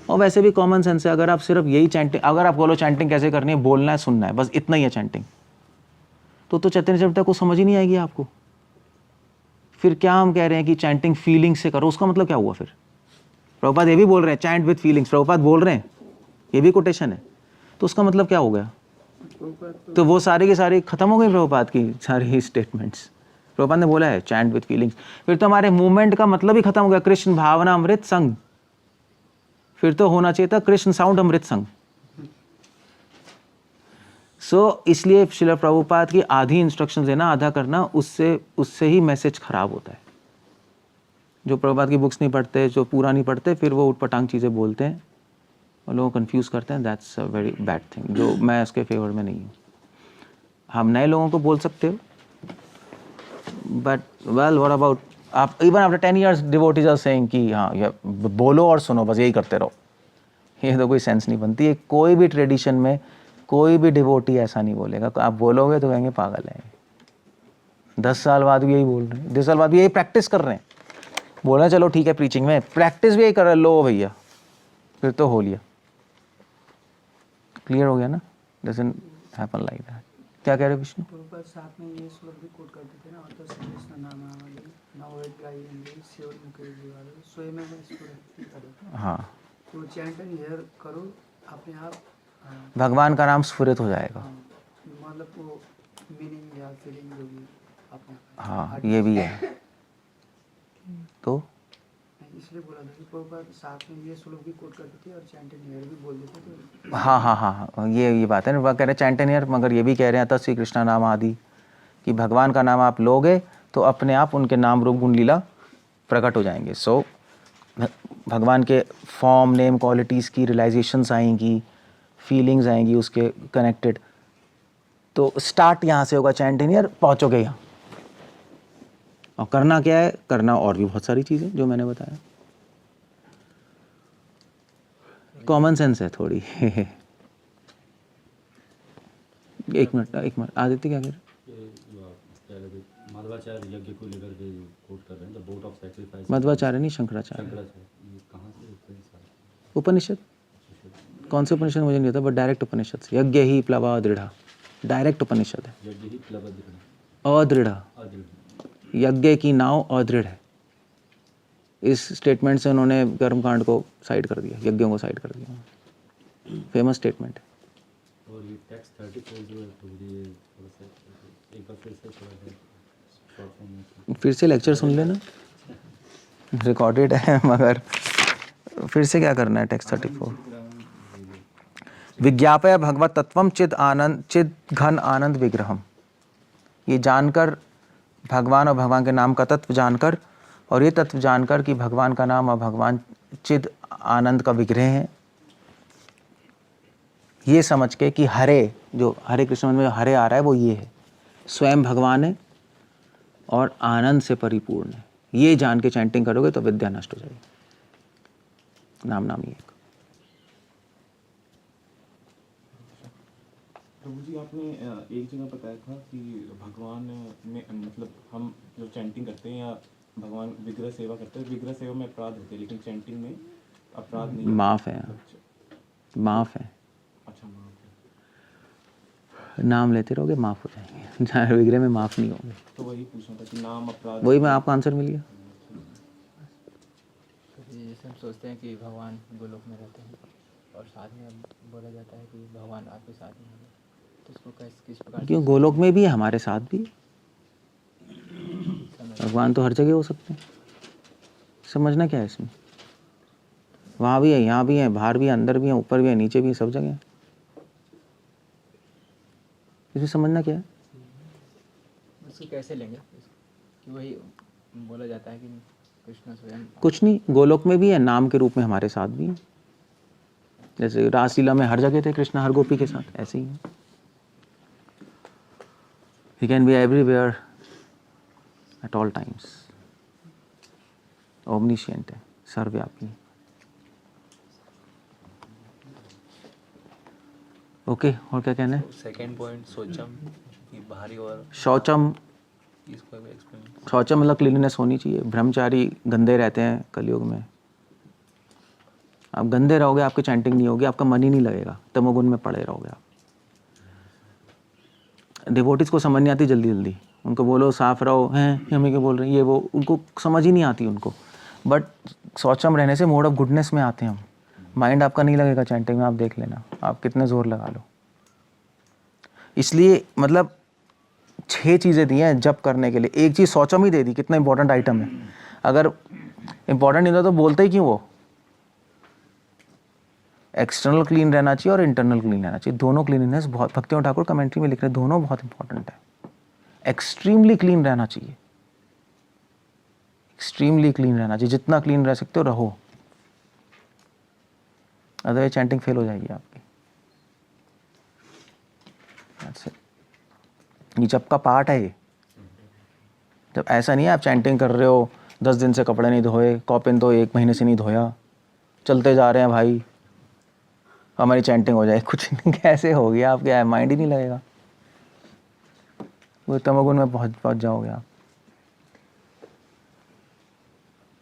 और वैसे भी कॉमन सेंस है, अगर आप सिर्फ यही चैंटिंग, अगर आप बोलो चैंटिंग कैसे करनी है, बोलना है, सुनना है, बस इतना ही है चैंटिंग, तो चैतन्य चरितामृत को समझ ही नहीं आएगी आपको। फिर क्या हम कह रहे हैं कि चैंटिंग फीलिंग से करो, उसका मतलब क्या हुआ? फिर प्रभुपाद ये भी बोल रहे हैं चैंट विद फीलिंग्स, प्रभुपाद बोल रहे हैं, ये भी कोटेशन है, तो उसका मतलब क्या हो गया? तो वो सारी की सारी खत्म हो गई प्रभुपाद की सारी स्टेटमेंट्स। प्रभुपाद ने बोला है चैंट विद फीलिंग्स, फिर तो हमारे मूवमेंट का मतलब ही खत्म हो गया। कृष्ण भावना अमृत संग, फिर तो होना चाहिए था कृष्ण साउंड अमृत संग। सो इसलिए श्रील प्रभुपाद की आधी इंस्ट्रक्शंस देना, आधा करना, उससे ही मैसेज खराब होता है। जो प्रभुपाद की बुक्स नहीं पढ़ते, जो पूरा नहीं पढ़ते, फिर वो उटपटांग चीज़ें बोलते हैं और लोगों को कंफ्यूज करते हैं। That's a very bad thing, जो मैं उसके फेवर में नहीं हूँ। हम नए लोगों को बोल सकते हो, बट वेल व्हाट अबाउट आप, even after 10 years devotees are saying कि हाँ ये बोलो और सुनो, बस यही करते रहो। ये तो कोई सेंस नहीं बनती है। कोई भी ट्रेडिशन में कोई भी डिवोटी ऐसा नहीं बोलेगा। आप बोलोगे तो कहेंगे पागल है, 10 साल बाद भी यही बोल रहे हैं, 10 साल बाद भी यही प्रैक्टिस कर रहे हैं। बोला चलो ठीक है, प्रीचिंग में प्रैक्टिस भी यही कर रहे, लो भैया, फिर तो हो लिया। क्लियर हो गया ना? Doesn't happen like that. क्या कह रहे हो विष्णु? प्रभुपाद साथ में ये श्लोक भी कोट करते थे ना, और तो कृष्ण नाम वाले नवोद गायेंगे शिव मुकेश वाले स्वयं में इसको करो। हाँ, तो चैंट एंड हियर करो, अपने आप भगवान का नाम स्फुरित हो जाएगा। मतलब वो मीनिंग या फीलिंग जो भी अपने हाँ, ये भी है। तो इसलिए बोला था कि प्रभुपाद साथ में ये श्लोक भी कोट करते थे और चैंट एंड हियर भी बोल देते थे। हाँ, ये बात है ना। वह कह रहे चैंट एंड हियर, मगर ये भी कह रहे हैं तत् श्री कृष्णा नाम आदि, कि भगवान का नाम आप लोगे तो अपने आप उनके नाम रूप गुण लीला प्रकट हो जाएंगे। सो भगवान के फॉर्म, नेम, क्वालिटीज़ की रियलाइजेशंस आएंगी, फीलिंग्स आएंगी उसके कनेक्टेड। तो स्टार्ट यहाँ से होगा, चैंट एंड हियर, पहुँचोगे यहाँ। और करना क्या है, करना और भी बहुत सारी चीज़ें जो मैंने बताया, कॉमन सेंस है थोड़ी। एक मिनट आदित्य क्या कह रहे? मध्वाचार्य यज्ञ को लेकर के कोट कर रहे हैं, the boat of sacrifice. Madhvacharya नहीं, शंकराचार्य। शंकराचार्य, ये कहाँ से होते हैं सारे? उपनिषद, कौन से उपनिषद मुझे नहीं पता, बट डायरेक्ट उपनिषद से, यज्ञ ही प्लवा दृढ़, डायरेक्ट उपनिषद है। यज्ञ ही प्लवदृढ़, अदृढ़, अदृढ़। यज्ञ की नाव अदृढ़ है। इस स्टेटमेंट से उन्होंने कर्मकांड को साइड कर दिया, यज्ञों को साइड कर दिया। फेमस स्टेटमेंट है। और ये टेक्स्ट 34 जो है तो ये थोड़ा सा एक बार फिर से थोड़ा सा शॉर्ट फॉर्म में। फिर से लेक्चर सुन लेना, रिकॉर्डेड है, मगर फिर से क्या करना है। टेक्स्ट 34, विज्ञापय भगवत तत्वम चिद आनंद, चिद घन आनंद विग्रहम। ये जानकर, भगवान और भगवान के नाम का तत्व जानकर, और ये तत्व जानकर कि भगवान का नाम और भगवान चिद आनंद का विग्रह है, ये समझ के कि हरे, जो हरे कृष्ण में हरे आ रहा है वो ये है, स्वयं भगवान है और आनंद से परिपूर्ण है। ये जान के चैंटिंग करोगे तो विद्या नष्ट हो जाएगी। नाम नाम ये। प्रभु जी, आपने एक जगह बताया था कि भगवान में मतलब हम जो चैंटिंग करते हैं या भगवान विग्रह सेवा करते हैं, विग्रह सेवा में अपराध होते हैं, लेकिन चैंटिंग में अपराध नहीं, माफ है, माफ है। अच्छा, माफ नाम लेते रहोगे माफ हो जाएंगे, जहाँ विग्रह में माफ नहीं होंगे। तो वही पूछना था कि नाम अपराध, वही मैं आपका आंसर मिल गया। जैसे हम सोचते हैं कि भगवान गोलोक में रहते हैं और साथ में अब बोला जाता है कि भगवान आपके साथ में है, तो इसको किस प्रकार क्यों, गोलोक में भी है, हमारे साथ भी। भगवान तो हर जगह हो सकते हैं, समझना क्या है इसमें। वहाँ भी है, यहाँ भी है, बाहर भी है, अंदर भी है, ऊपर भी है, नीचे भी है, सब जगह है। इसमें समझना क्या है। उसको कैसे लेंगे कि वही बोला जाता है कि कृष्ण स्वयं कुछ नहीं, गोलोक में भी है, नाम के रूप में हमारे साथ भी है। जैसे रासलीला में हर जगह थे कृष्ण हर गोपी के साथ, ऐसे ही है। He can be everywhere at all times. Omniscient है, सर्वव्यापी। ओके, और क्या कहना है। सेकेंड पॉइंट सोचम कि बाहरी और शौचम, इसको भी एक्सप्लेन। शौचम मतलब क्लीननेस होनी चाहिए। ब्रह्मचारी गंदे रहते हैं कलयुग में। आप गंदे रहोगे, आपकी चैंटिंग नहीं होगी, आपका मन ही नहीं लगेगा, तमोगुण में पड़े रहोगे आप। डिवोटीज को समझ नहीं आती जल्दी जल्दी, उनको बोलो साफ रहो, हैं हमें क्या बोल रहे हैं ये वो, उनको समझ ही नहीं आती उनको। बट शौचम रहने से मोड ऑफ गुडनेस में आते हैं हम। माइंड आपका नहीं लगेगा चैंटिंग में, आप देख लेना, आप कितने जोर लगा लो। इसलिए मतलब 6 चीज़ें दी हैं जप करने के लिए, एक चीज़ शौचम ही दे दी, कितना इंपॉर्टेंट आइटम है। अगर इंपॉर्टेंट नहीं था तो बोलते ही क्यों वो। एक्सटर्नल क्लीन रहना चाहिए और इंटरनल क्लीन रहना चाहिए, दोनों क्लीननेस बहुत, भक्तियों ठाकुर कमेंट्री में लिख रहे हैं, दोनों बहुत इंपॉर्टेंट है। एक्सट्रीमली क्लीन रहना चाहिए, एक्सट्रीमली क्लीन रहना चाहिए, जितना क्लीन रह सकते हो रहो, अदरवाइज चैंटिंग फेल हो जाएगी आपकी। That's it. ये जब का पार्ट है ये। जब ऐसा नहीं है आप चैंटिंग कर रहे हो, 10 दिन से कपड़े नहीं धोए, कॉपिन तो 1 महीने से नहीं धोया, चलते जा रहे हैं भाई हमारी चैंटिंग हो जाए, कुछ नहीं, कैसे हो गया आपके, माइंड ही नहीं लगेगा, वो तमोगुण में पहुंच जाओगे आप।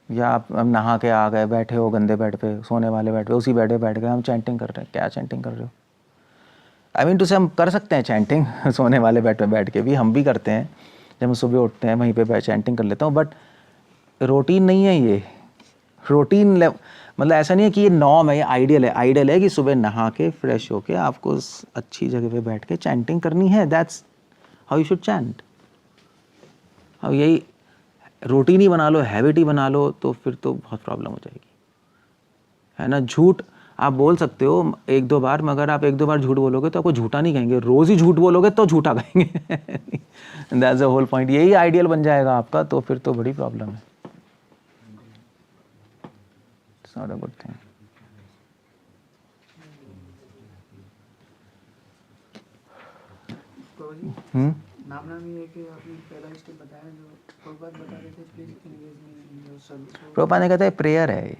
या आप अब नहा के आ गए, बैठे हो गंदे बेड पे, सोने वाले बेड पे, उसी बेड पे बैठ गए, हम चैंटिंग कर रहे हैं। क्या चैंटिंग कर रहे हो। आई मीन टू से हम कर सकते हैं चैंटिंग सोने वाले बेड पे बैठ के भी, हम भी करते हैं। जब हम सुबह उठते हैं वहीं पे चैंटिंग कर लेता हूँ, बट रूटीन नहीं है ये। रूटीन मतलब ऐसा नहीं है कि ये नॉर्म है, ये आइडियल है। आइडियल है कि सुबह नहा के फ्रेश होके आपको अच्छी जगह पे बैठ के चैंटिंग करनी है। That's how you should chant. अब यही रूटीन ही बना लो, हैबिट ही बना लो, तो फिर तो बहुत प्रॉब्लम हो जाएगी, है ना। झूठ आप बोल सकते हो 1-2 बार, मगर आप 1-2 बार झूठ बोलोगे तो आपको झूठा नहीं कहेंगे, रोज़ ही झूठ बोलोगे तो झूठा कहेंगे। That's the whole point. यही आइडियल बन जाएगा आपका, तो फिर तो बड़ी प्रॉब्लम है। It's not a good thing. Prabhu ji, नाम नाम ही है कि आपने पहला स्टेप बताया जो प्रभुपाद बता रहे थे, please engage me in your service. Prabhupada ने कहता है प्रेयर है,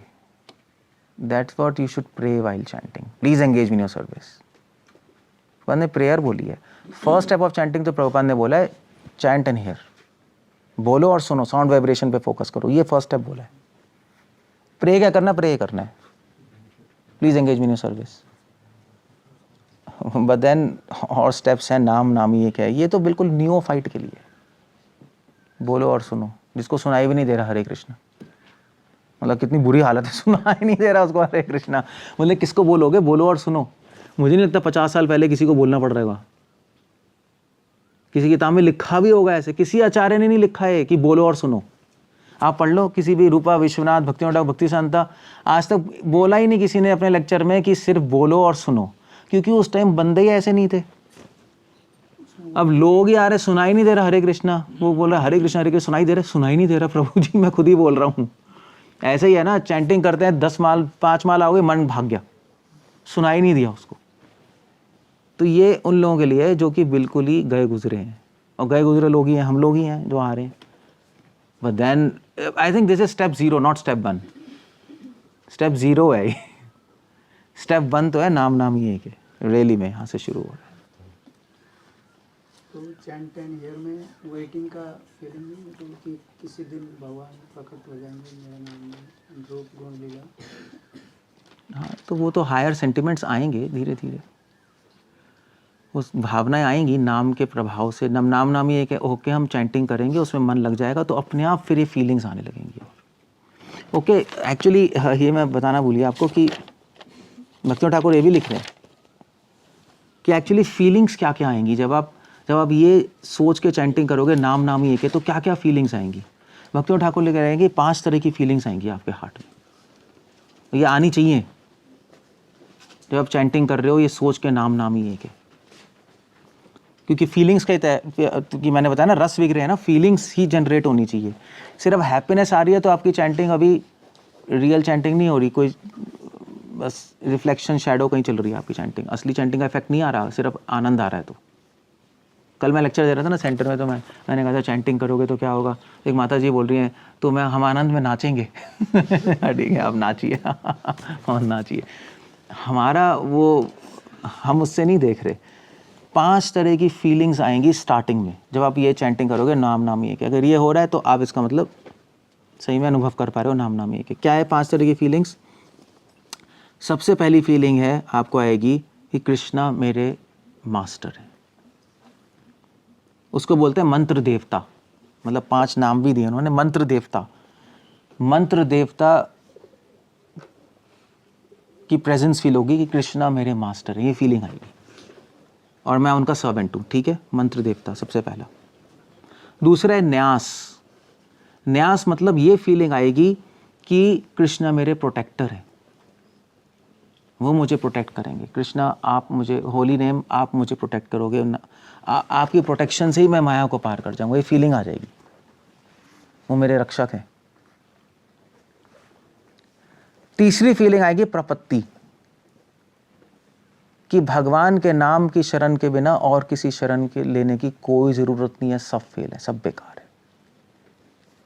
that's what you should pray while chanting, please engage me in your service. Prabhupada ने प्रेयर बोली है। फर्स्ट स्टेप ऑफ चैंटिंग तो प्रभुपाद ने बोला है चैंट एंड हियर, बोलो और सुनो, साउंड वाइब्रेशन पे फोकस करो, ये फर्स्ट स्टेप बोला है। प्रे क्या करना, प्रे करना है, please engage me in your service. But then और स्टेप्स हैं, नाम नामी एक है, ये तो बिल्कुल नियोफाइट के लिए, बोलो और सुनो, जिसको सुनाई भी नहीं दे रहा हरे कृष्णा, मतलब कितनी बुरी हालत है, सुनाई नहीं दे रहा उसको हरे कृष्णा, मतलब किसको बोलोगे, बोलो और सुनो। मुझे नहीं लगता 50 साल पहले किसी को बोलना पड़ रहा होगा, किसी किताब में लिखा भी होगा ऐसे, किसी आचार्य ने नहीं लिखा है कि बोलो और सुनो। आप पढ़ लो किसी भी रूपा विश्वनाथ भक्तिवेदांत भक्ति संहिता, आज तक बोला ही नहीं किसी ने अपने लेक्चर में कि सिर्फ बोलो और सुनो, क्योंकि उस टाइम बंदे ही ऐसे नहीं थे। अब लोग ही आ रहे, सुनाई नहीं दे रहा हरे कृष्णा, वो बोल रहा हरे कृष्णा सुनाई दे रहा, सुनाई नहीं दे रहा प्रभु जी, मैं खुद ही बोल रहा हूँ। ऐसे ही है ना, चैंटिंग करते हैं 10 माल 5 माल आओगे, मन भाग गया, सुनाई नहीं दिया उसको। तो ये उन लोगों के लिए है जो कि बिल्कुल ही गए गुजरे हैं, और गए गुजरे लोग ही हैं, हम लोग ही हैं जो आ रहे हैं। But then I think this is step 0 not step 1, step 0 है। स्टेप 1 तो है नाम नाम ही है कि रैली में यहाँ से शुरू हो रहा है। तो चैंट एंड हियर में वेटिंग का फीलिंग नहीं है, तो कि किसी दिन भगवान प्रकट हो जाएंगे मेरे नाम में, रूप गुण लीला। हाँ, तो वो तो हायर सेंटिमेंट्स आएंगे धीरे धीरे, उस भावनाएं आएंगी नाम के प्रभाव से। नाम नाम ही है कि ओके हम चैंटिंग करेंगे, उसमें मन लग जाएगा, तो अपने आप फिर ये फीलिंग्स आने लगेंगी। ओके, एक्चुअली ये मैं बताना भूलिए आपको कि भक्तिनाथ ठाकुर ये भी लिख रहे हैं कि एक्चुअली फीलिंग्स क्या क्या आएंगी जब आप ये सोच के चैंटिंग करोगे नाम नाम ही एक है, तो क्या क्या फीलिंग्स आएंगी। भक्तिनाथ ठाकुर लिख रहे हैं कि 5 तरह की फीलिंग्स आएंगी आपके हार्ट में, ये आनी चाहिए जब आप चैंटिंग कर रहे हो, ये सोच के नाम नाम ही एक है। क्योंकि फीलिंग्स का कि मैंने बताया ना, रस विग्रह है ना, फीलिंग्स ही जनरेट होनी चाहिए। सिर्फ हैप्पीनेस आ रही है तो आपकी चैंटिंग अभी रियल चैंटिंग नहीं हो रही, कोई बस रिफ्लेक्शन शैडो कहीं चल रही है आपकी चैंटिंग, असली चैंटिंग का इफेक्ट नहीं आ रहा, सिर्फ आनंद आ रहा है। तो कल मैं लेक्चर दे रहा था ना सेंटर में, तो मैंने कहा था चैंटिंग करोगे तो क्या होगा। एक माता जी बोल रही हैं तो हम आनंद में नाचेंगे। ठीक है, आप नाचिए और नाचिए, हमारा वो हम उससे नहीं देख रहे। 5 तरह की फीलिंग्स आएंगी स्टार्टिंग में जब आप ये चैंटिंग करोगे नाम नाम ही है कि अगर ये हो रहा है तो आप इसका मतलब सही में अनुभव कर पा रहे हो नाम नाम ही है कि क्या है। 5 तरह की फीलिंग्स। सबसे पहली फीलिंग है आपको आएगी कि कृष्णा मेरे मास्टर है, उसको बोलते हैं मंत्र देवता, मतलब 5 नाम भी दिए उन्होंने, मंत्र देवता। मंत्र देवता की प्रेजेंस फील होगी कि कृष्णा मेरे मास्टर है, ये फीलिंग आएगी और मैं उनका सर्वेंट हूँ। ठीक है, मंत्र देवता सबसे पहला। दूसरा है न्यास। न्यास मतलब ये फीलिंग आएगी कि कृष्णा मेरे प्रोटेक्टर है, वो मुझे प्रोटेक्ट करेंगे। कृष्णा आप मुझे, होली नेम आप मुझे प्रोटेक्ट करोगे, आपकी प्रोटेक्शन से ही मैं माया को पार कर जाऊंगा, ये फीलिंग आ जाएगी, वो मेरे रक्षक हैं। तीसरी फीलिंग आएगी प्रपत्ति, कि भगवान के नाम की शरण के बिना और किसी शरण के लेने की कोई ज़रूरत नहीं है, सब फेल है, सब बेकार है।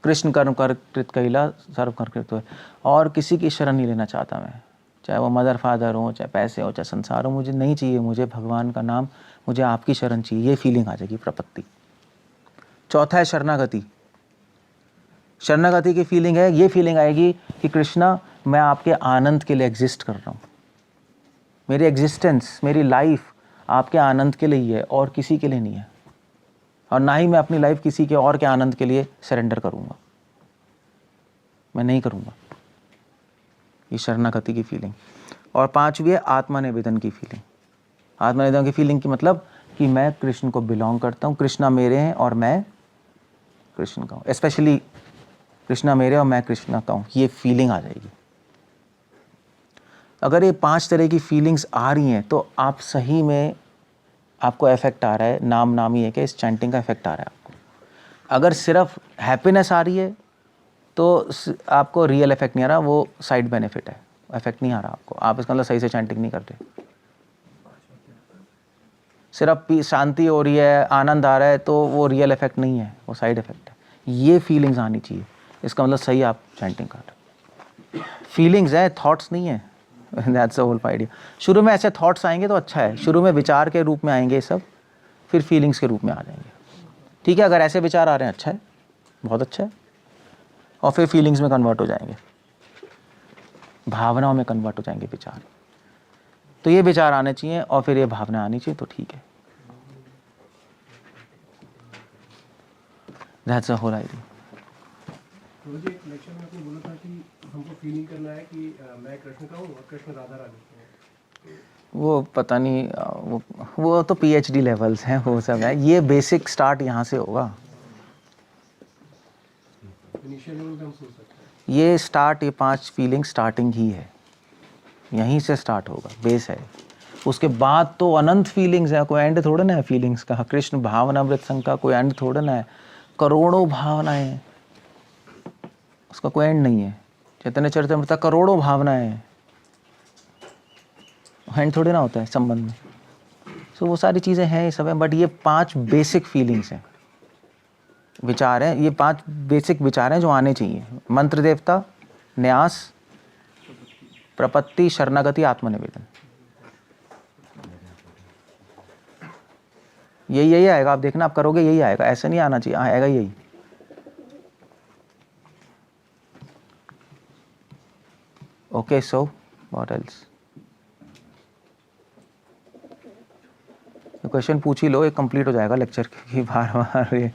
कृष्ण कर्म कर कृत कैला सर्व कर कृत है, और किसी की शरण नहीं लेना चाहता मैं, चाहे वो मदर फादर हो, चाहे पैसे हो, चाहे संसार हो, मुझे नहीं चाहिए, मुझे भगवान का नाम, मुझे आपकी शरण चाहिए, ये फीलिंग आ जाएगी प्रपत्ति। चौथा है शरणागति। शरणागति की फीलिंग है, ये फीलिंग आएगी कि कृष्णा मैं आपके आनंद के लिए एग्जिस्ट कर रहा हूँ, मेरी एग्जिस्टेंस, मेरी लाइफ आपके आनंद के लिए ही है और किसी के लिए नहीं है, और ना ही मैं अपनी लाइफ किसी के और के आनंद के लिए सरेंडर करूँगा, मैं नहीं करूँगा। ये शरणागति की फीलिंग। और 5वीं है आत्मनिवेदन की फीलिंग। आत्मनिवेदन की फीलिंग की मतलब कि मैं कृष्ण को बिलोंग करता हूँ, कृष्णा मेरे हैं और मैं कृष्ण का हूँ, स्पेशली कृष्णा मेरे और मैं कृष्णा का हूँ, ये फीलिंग आ जाएगी। अगर ये 5 तरह की फीलिंग्स आ रही हैं तो आप सही में, आपको इफेक्ट आ रहा है, नाम नाम ही है कि इस चैंटिंग का इफेक्ट आ रहा है आपको। अगर सिर्फ हैप्पीनेस आ रही है तो आपको रियल इफेक्ट नहीं आ रहा, वो साइड बेनिफिट है, इफेक्ट नहीं आ रहा आपको, आप इसका मतलब सही से चैंटिंग नहीं कर रहे। सिर्फ शांति हो रही है, आनंद आ रहा है, तो वो रियल इफेक्ट नहीं है, वो साइड इफेक्ट है। ये फीलिंग्स आनी चाहिए, इसका मतलब सही आप चैंटिंग कर रहे हो। फीलिंग्स है, थॉट्स नहीं है। That's the whole idea. शुरू में ऐसे थॉट्स आएंगे तो अच्छा है, शुरू में विचार के रूप में आएंगे सब, फिर फीलिंग्स के रूप में आ जाएंगे। ठीक है, अगर ऐसे विचार आ रहे हैं अच्छा है, बहुत अच्छा है, और फिर फीलिंग्स में कन्वर्ट हो जाएंगे, भावनाओं में कन्वर्ट हो जाएंगे विचार। तो ये विचार आने चाहिए और फिर ये भावना आनी चाहिए, तो ठीक है। That's a whole idea. मुझे एक लेक्चर में आपने बोला था कि हमको फीलिंग करना है कि मैं कृष्ण का हूँ और कृष्ण राधा रानी का हूँ। वो पता नहीं, वो तो पीएचडी लेवल्स हैं, वो सब है। ये बेसिक स्टार्ट यहाँ से होगा, इनिशियल लेवल पे हम सोच सकते हैं। ये स्टार्ट, ये 5 फीलिंग स्टार्टिंग ही है, यहीं से स्टार्ट होगा, बेस है। उसके बाद तो अनंत फीलिंग्स है, कोई एंड थोड़ा ना है फीलिंग्स का। कृष्ण भावनामृत संघ का कोई एंड थोड़ा ना है, करोड़ों भावनाएं हैं, उसका कोई एंड नहीं है। चैतन्य चरितमृत का करोड़ों भावनाएं हैं, एंड थोड़े ना होता है संबंध में। सो वो सारी चीज़ें हैं, ये सब है, बट ये 5 बेसिक फीलिंग्स हैं, विचार हैं। ये 5 बेसिक विचार हैं जो आने चाहिए। मंत्र देवता, न्यास, प्रपत्ति, शरणागति, आत्मनिवेदन, यही आएगा। आप देखना, आप करोगे यही आएगा, ऐसा नहीं आना चाहिए, आएगा यही। Okay, so what else? Question पूछ ही लो, एक कंप्लीट हो जाएगा लेक्चर, क्योंकि बार बार ये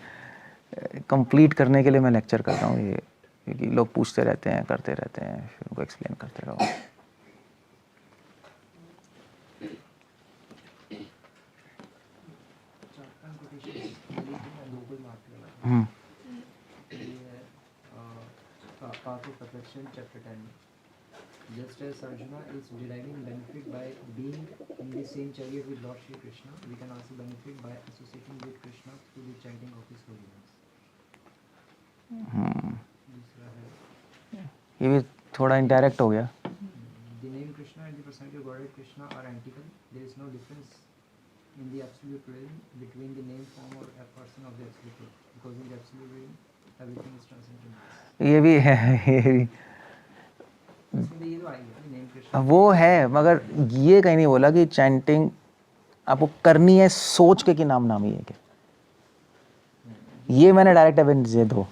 कंप्लीट करने के लिए मैं लेक्चर करता हूँ ये, क्योंकि लोग पूछते रहते हैं, करते रहते हैं, फिर उनको एक्सप्लेन करते रहो। Path of Perfection, Chapter 10. Just as Arjuna is deriving benefit by being in the same chariot with Lord Shri Krishna, we can also benefit by associating with Krishna through the chanting of his holy names. दूसरा है, ये भी थोड़ा indirect हो गया। the name Krishna and the personality of Godhead Krishna are identical. There is no difference in the absolute realm between the name, form or a person of the absolute realm, because in the absolute realm everything is transcendental. ये भी है, ये भी इसमें ये तो आएगा name Krishna. वो है, मगर ये कहीं नहीं बोला कि चैंटिंग आपको करनी है सोच के कि नाम नाम ही है क्या। ये मैंने डायरेक्ट एविडेंस दे दो,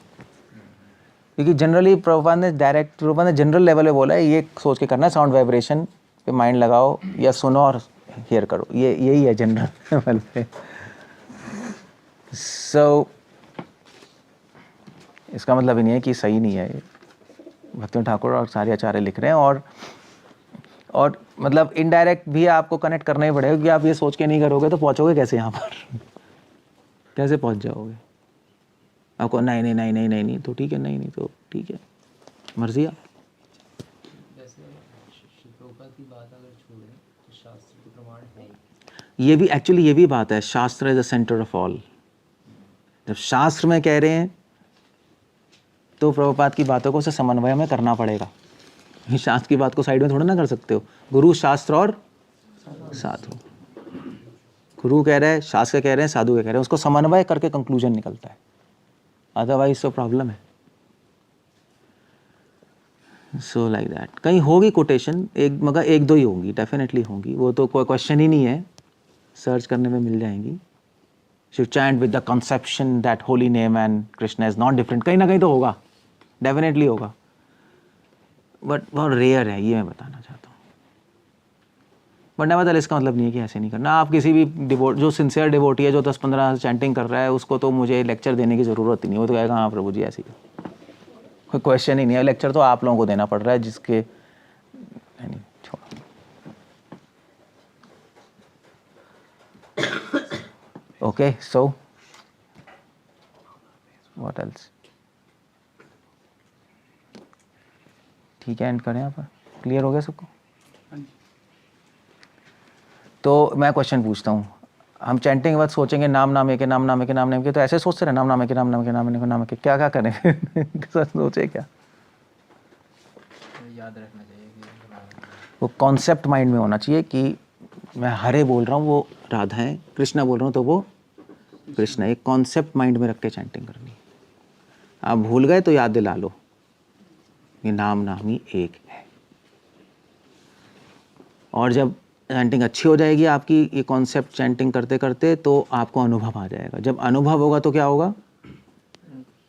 क्योंकि जनरली प्रभुपाद ने जनरल लेवल पे बोला है ये सोच के करना है, साउंड वाइब्रेशन पे माइंड लगाओ या सुनो और हियर करो, ये यही है जनरल लेवल पे। सो इसका मतलब ही नहीं है कि सही नहीं है। भक्ति ठाकुर और सारे आचार्य लिख रहे हैं, और मतलब इनडायरेक्ट भी आपको कनेक्ट करना ही पड़ेगा, क्योंकि आप ये सोच के नहीं करोगे तो पहुंचोगे कैसे यहाँ पर? कैसे पहुंच जाओगे? आपको नहीं तो ठीक है, नहीं तो ठीक है, मर्जी आप। जैसे श्री प्रभुपाद की बात अगर छोड़ें तो शास्त्र के प्रमाण है। ये भी एक्चुअली ये भी बात है, शास्त्र is the centre of all. जब शास्त्र में कह रहे हैं तो प्रभुपाद की बातों को उसे समन्वय में करना पड़ेगा। शास्त्र की बात को साइड में थोड़ा ना कर सकते हो। गुरु, शास्त्र और साधु, गुरु कह रहे हैं, शास्त्र कह रहे हैं, साधु कह रहे हैं, उसको समन्वय करके कंक्लूजन निकलता है, अदरवाइज तो प्रॉब्लम है। सो लाइक दैट कहीं होगी कोटेशन, मगर 1-2 ही होंगी, डेफिनेटली होंगी, वो तो कोई क्वेश्चन ही नहीं है, सर्च करने में मिल जाएंगी। Should chant with the conception that holy name and Krishna is not different, कहीं ना कहीं तो होगा, डेफिनेटली होगा, बट बहुत रेयर है, ये मैं बताना चाहता हूँ। बट नेवरदलेस इसका मतलब नहीं है कि ऐसे नहीं करना। आप किसी भी जो सिंसियर डिवोटी है, जो 10-15 चैंटिंग कर रहा है, उसको तो मुझे लेक्चर देने की ज़रूरत ही नहीं। वो तो कहेगा हाँ प्रभु जी ऐसे ही, कोई क्वेश्चन ही नहीं है। लेक्चर तो आप लोगों को देना पड़ रहा है, जिसके नहीं छोड़ो। Okay, so what else? ठीक है, एंड करें यहाँ पर। क्लियर हो गया सबको? तो मैं क्वेश्चन पूछता हूँ, हम चैंटिंग के बाद सोचेंगे नाम नाम है के, नाम नाम है के, नाम नाम के, तो ऐसे सोचते रहे नाम नाम है के, नाम नाम के, नाम नाम के, नाम के, क्या क्या करें? सच सोचे क्या? याद रखना चाहिए कि वो कॉन्सेप्ट माइंड में होना चाहिए कि मैं हरे बोल रहा हूँ वो राधा है, कृष्णा बोल रहा हूँ तो वो कृष्ण है। एक कॉन्सेप्ट माइंड में रख के चैंटिंग करनी है। आप भूल गए तो याद दिला लो, ये नाम नामी एक है। और जब चैंटिंग अच्छी हो जाएगी आपकी, ये कॉन्सेप्ट चैंटिंग करते करते, तो आपको अनुभव आ जाएगा। जब अनुभव होगा तो क्या होगा,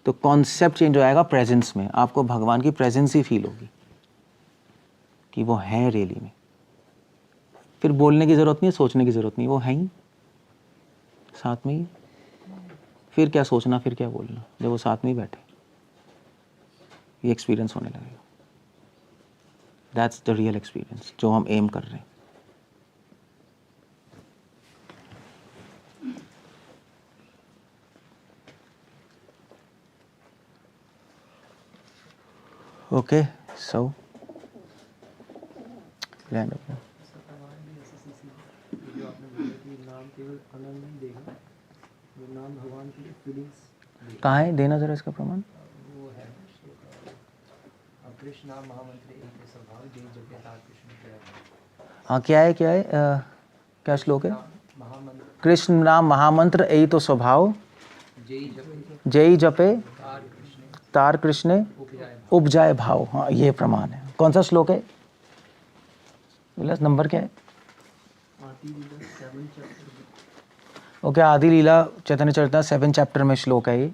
तो कॉन्सेप्ट चेंज हो जाएगा प्रेजेंस में। आपको भगवान की प्रेजेंस ही फील होगी कि वो है रियली में। फिर बोलने की ज़रूरत नहीं है, सोचने की ज़रूरत नहीं, वो है ही साथ में ही। फिर क्या सोचना, फिर क्या बोलना, जब वो साथ में ही बैठे, ये एक्सपीरियंस होने लगेगा। दैट्स द रियल एक्सपीरियंस जो हम एम कर रहे हैं। Okay, so land up. जो आपने बोला कि नाम केवल आनंद नहीं देगा, वो नाम भगवान की फीलिंग्स कहाँ है, देना जरा इसका प्रमाण। वो है कृष्ण नाम महामंत्र एक स्वभाव जय जपे तार कृष्ण के हाँ, क्या है क्या है, क्या श्लोक है। महामंत्र कृष्ण नाम महामंत्र यही तो स्वभाव, जय जपे जय जपे तार कृष्ण तार कृष्ण उपजाए उपजाए भाव। हाँ, ये प्रमाण है। कौन सा श्लोक है, विलास नंबर क्या है। आदि लीला 7 चैप्टर। ओके, आदि लीला चैतन्य चरिता 7 चैप्टर में श्लोक है ये।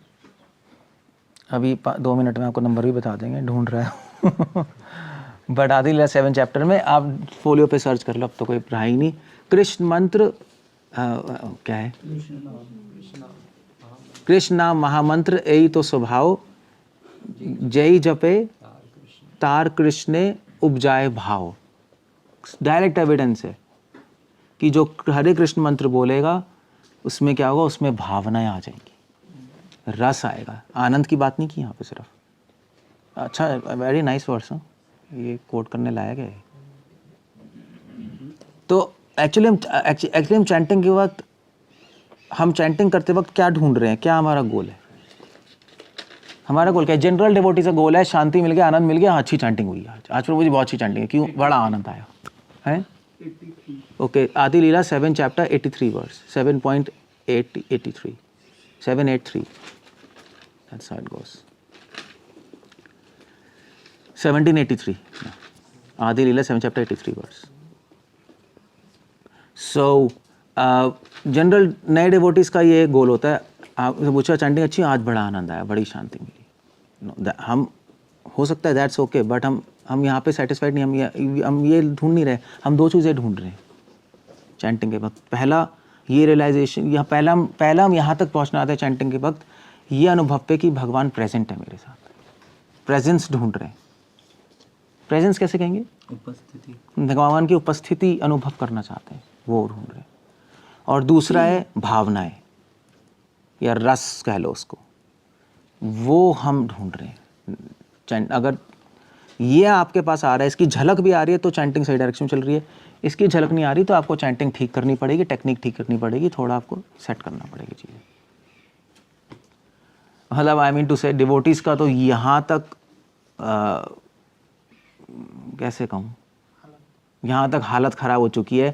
अभी 2 मिनट में आपको नंबर भी बता देंगे, ढूंढ रहा है बट आदि लीला 7 चैप्टर में, आप फोलियो पे सर्च कर लो, अब तो कोई रहा ही नहीं। कृष्ण मंत्र क्या है, कृष्ण नाम महामंत्र यही तो स्वभाव, जय जपे तार कृष्ण उपजाए भाव। डायरेक्ट एविडेंस है कि जो हरे कृष्ण मंत्र बोलेगा उसमें क्या होगा, उसमें भावनाएं आ जाएंगी, रस आएगा। आनंद की बात नहीं की यहाँ पे सिर्फ। अच्छा, वेरी नाइस वर्ड्स, ये कोट करने लायक है। तो एक्चुअली हम चैंटिंग के वक्त, हम चैंटिंग करते वक्त क्या ढूंढ रहे हैं, क्या हमारा गोल है। हमारा गोल क्या है, जनरल डिवोटी से गोल है शांति मिल गया, आनंद मिल गया, अच्छी चैंटिंग हुई आज प्रभु जी बहुत अच्छी चैंटिंग है, क्यों, बड़ा आनंद आया है। Okay, Adi Lila 7 chapter 83 verse, 7.83 783, that's how it goes. 1783, Adi Lila 7 chapter 83 verse. So general नए डिवोटीज का ये गोल होता है, आप पूछा चैंटिंग अच्छी, आज बड़ा आनंद आया, बड़ी शांति मिली। हम हो सकता है दैट्स ओके, बट हम यहाँ पे सेटिस्फाइड नहीं, हम ये ढूंढ नहीं रहे, हम 2 चीज़ें ढूंढ रहे हैं चैंटिंग के वक्त। पहला ये रियलाइजेशन, या पहला हम यहाँ तक पहुँचना आता है चैंटिंग के वक्त, ये अनुभव पे कि भगवान प्रेजेंट है मेरे साथ, प्रेजेंस ढूंढ रहे हैं। प्रेजेंस कैसे कहेंगे, उपस्थिति। भगवान की उपस्थिति अनुभव करना चाहते हैं, वो ढूंढ रहे हैं। और दूसरा है भावनाएं या रस कह लो उसको, वो हम ढूंढ रहे हैं। अगर ये आपके पास आ रहा है, इसकी झलक भी आ रही है, तो चैंटिंग सही डायरेक्शन में चल रही है। इसकी झलक नहीं आ रही तो आपको चैंटिंग ठीक करनी पड़ेगी, टेक्निक ठीक करनी पड़ेगी, थोड़ा आपको सेट करना पड़ेगी चीज़ें। मतलब आई मीन टू से डिवोटीज का तो यहाँ तक कैसे कहूँ, यहाँ तक हालत ख़राब हो चुकी है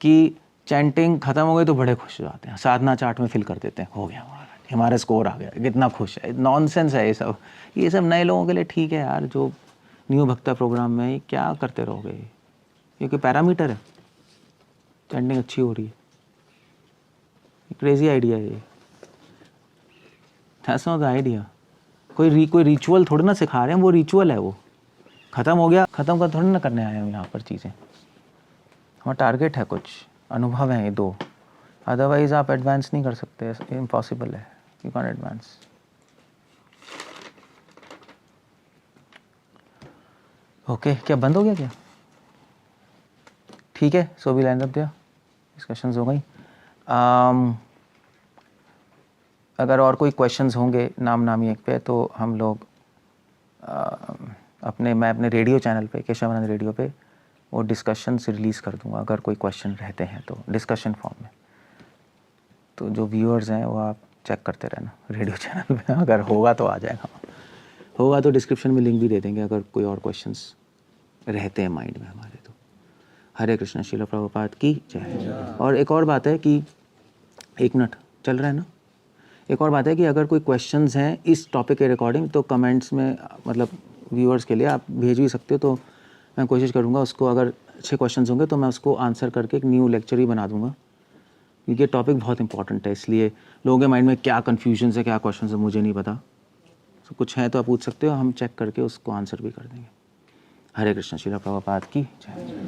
कि चैंटिंग ख़त्म हो गई तो बड़े खुश हो जाते हैं, साधना चार्ट में फिल कर देते हैं, हो गया हमारा स्कोर आ गया, कितना खुश है। नॉनसेंस है ये सब नए लोगों के लिए ठीक है यार, जो न्यू भक्ता प्रोग्राम में क्या करते रहोगे, क्योंकि पैरामीटर है, चैंटिंग अच्छी हो रही है। क्रेजी आइडिया है ये, दैट्स नॉट द आइडिया। कोई रिचुअल थोड़ी ना सिखा रहे हैं, वो रिचुअल है, वो ख़त्म हो गया, ख़त्म कर थोड़ी ना करने आए हम यहाँ पर चीज़ें। हमारा टारगेट है, कुछ अनुभव है ये 2, अदरवाइज़ आप एडवांस नहीं कर सकते, इम्पॉसिबल है, यू कैन एडवांस। ओके, क्या बंद हो गया क्या, ठीक है। सो वी लाइन अप दिया, डिस्कशंस हो गई। अगर और कोई क्वेश्चंस होंगे नाम नामी एक पे, तो हम लोग मैं अपने रेडियो चैनल पे, केशवानंद रेडियो पे, वो डिस्कशंस रिलीज़ कर दूंगा। अगर कोई क्वेश्चन रहते हैं तो डिस्कशन फॉर्म में, तो जो व्यूअर्स हैं वो आप चेक करते रहना रेडियो चैनल पे, अगर होगा तो आ जाएगा, होगा तो डिस्क्रिप्शन में लिंक भी दे देंगे अगर कोई और क्वेश्चंस रहते हैं माइंड में हमारे तो। हरे कृष्ण, श्रील प्रभुपाद की जय। और एक और बात है कि 1 मिनट चल रहा है ना, एक और बात है कि अगर कोई क्वेश्चंस हैं इस टॉपिक के रिकॉर्डिंग तो कमेंट्स में मतलब व्यूअर्स के लिए आप भेज भी सकते हो, तो मैं कोशिश करूँगा उसको, अगर अच्छे क्वेश्चंस होंगे तो मैं उसको आंसर करके एक न्यू लेक्चर ही बना दूँगा, क्योंकि ये टॉपिक बहुत इंपॉर्टेंट है। इसलिए लोगों के माइंड में क्या कन्फ्यूजन है, क्या क्वेश्चन है, मुझे नहीं पता। तो कुछ है तो आप पूछ सकते हो, हम चेक करके उसको आंसर भी कर देंगे। हरे कृष्ण, श्रील प्रभुपाद की जय।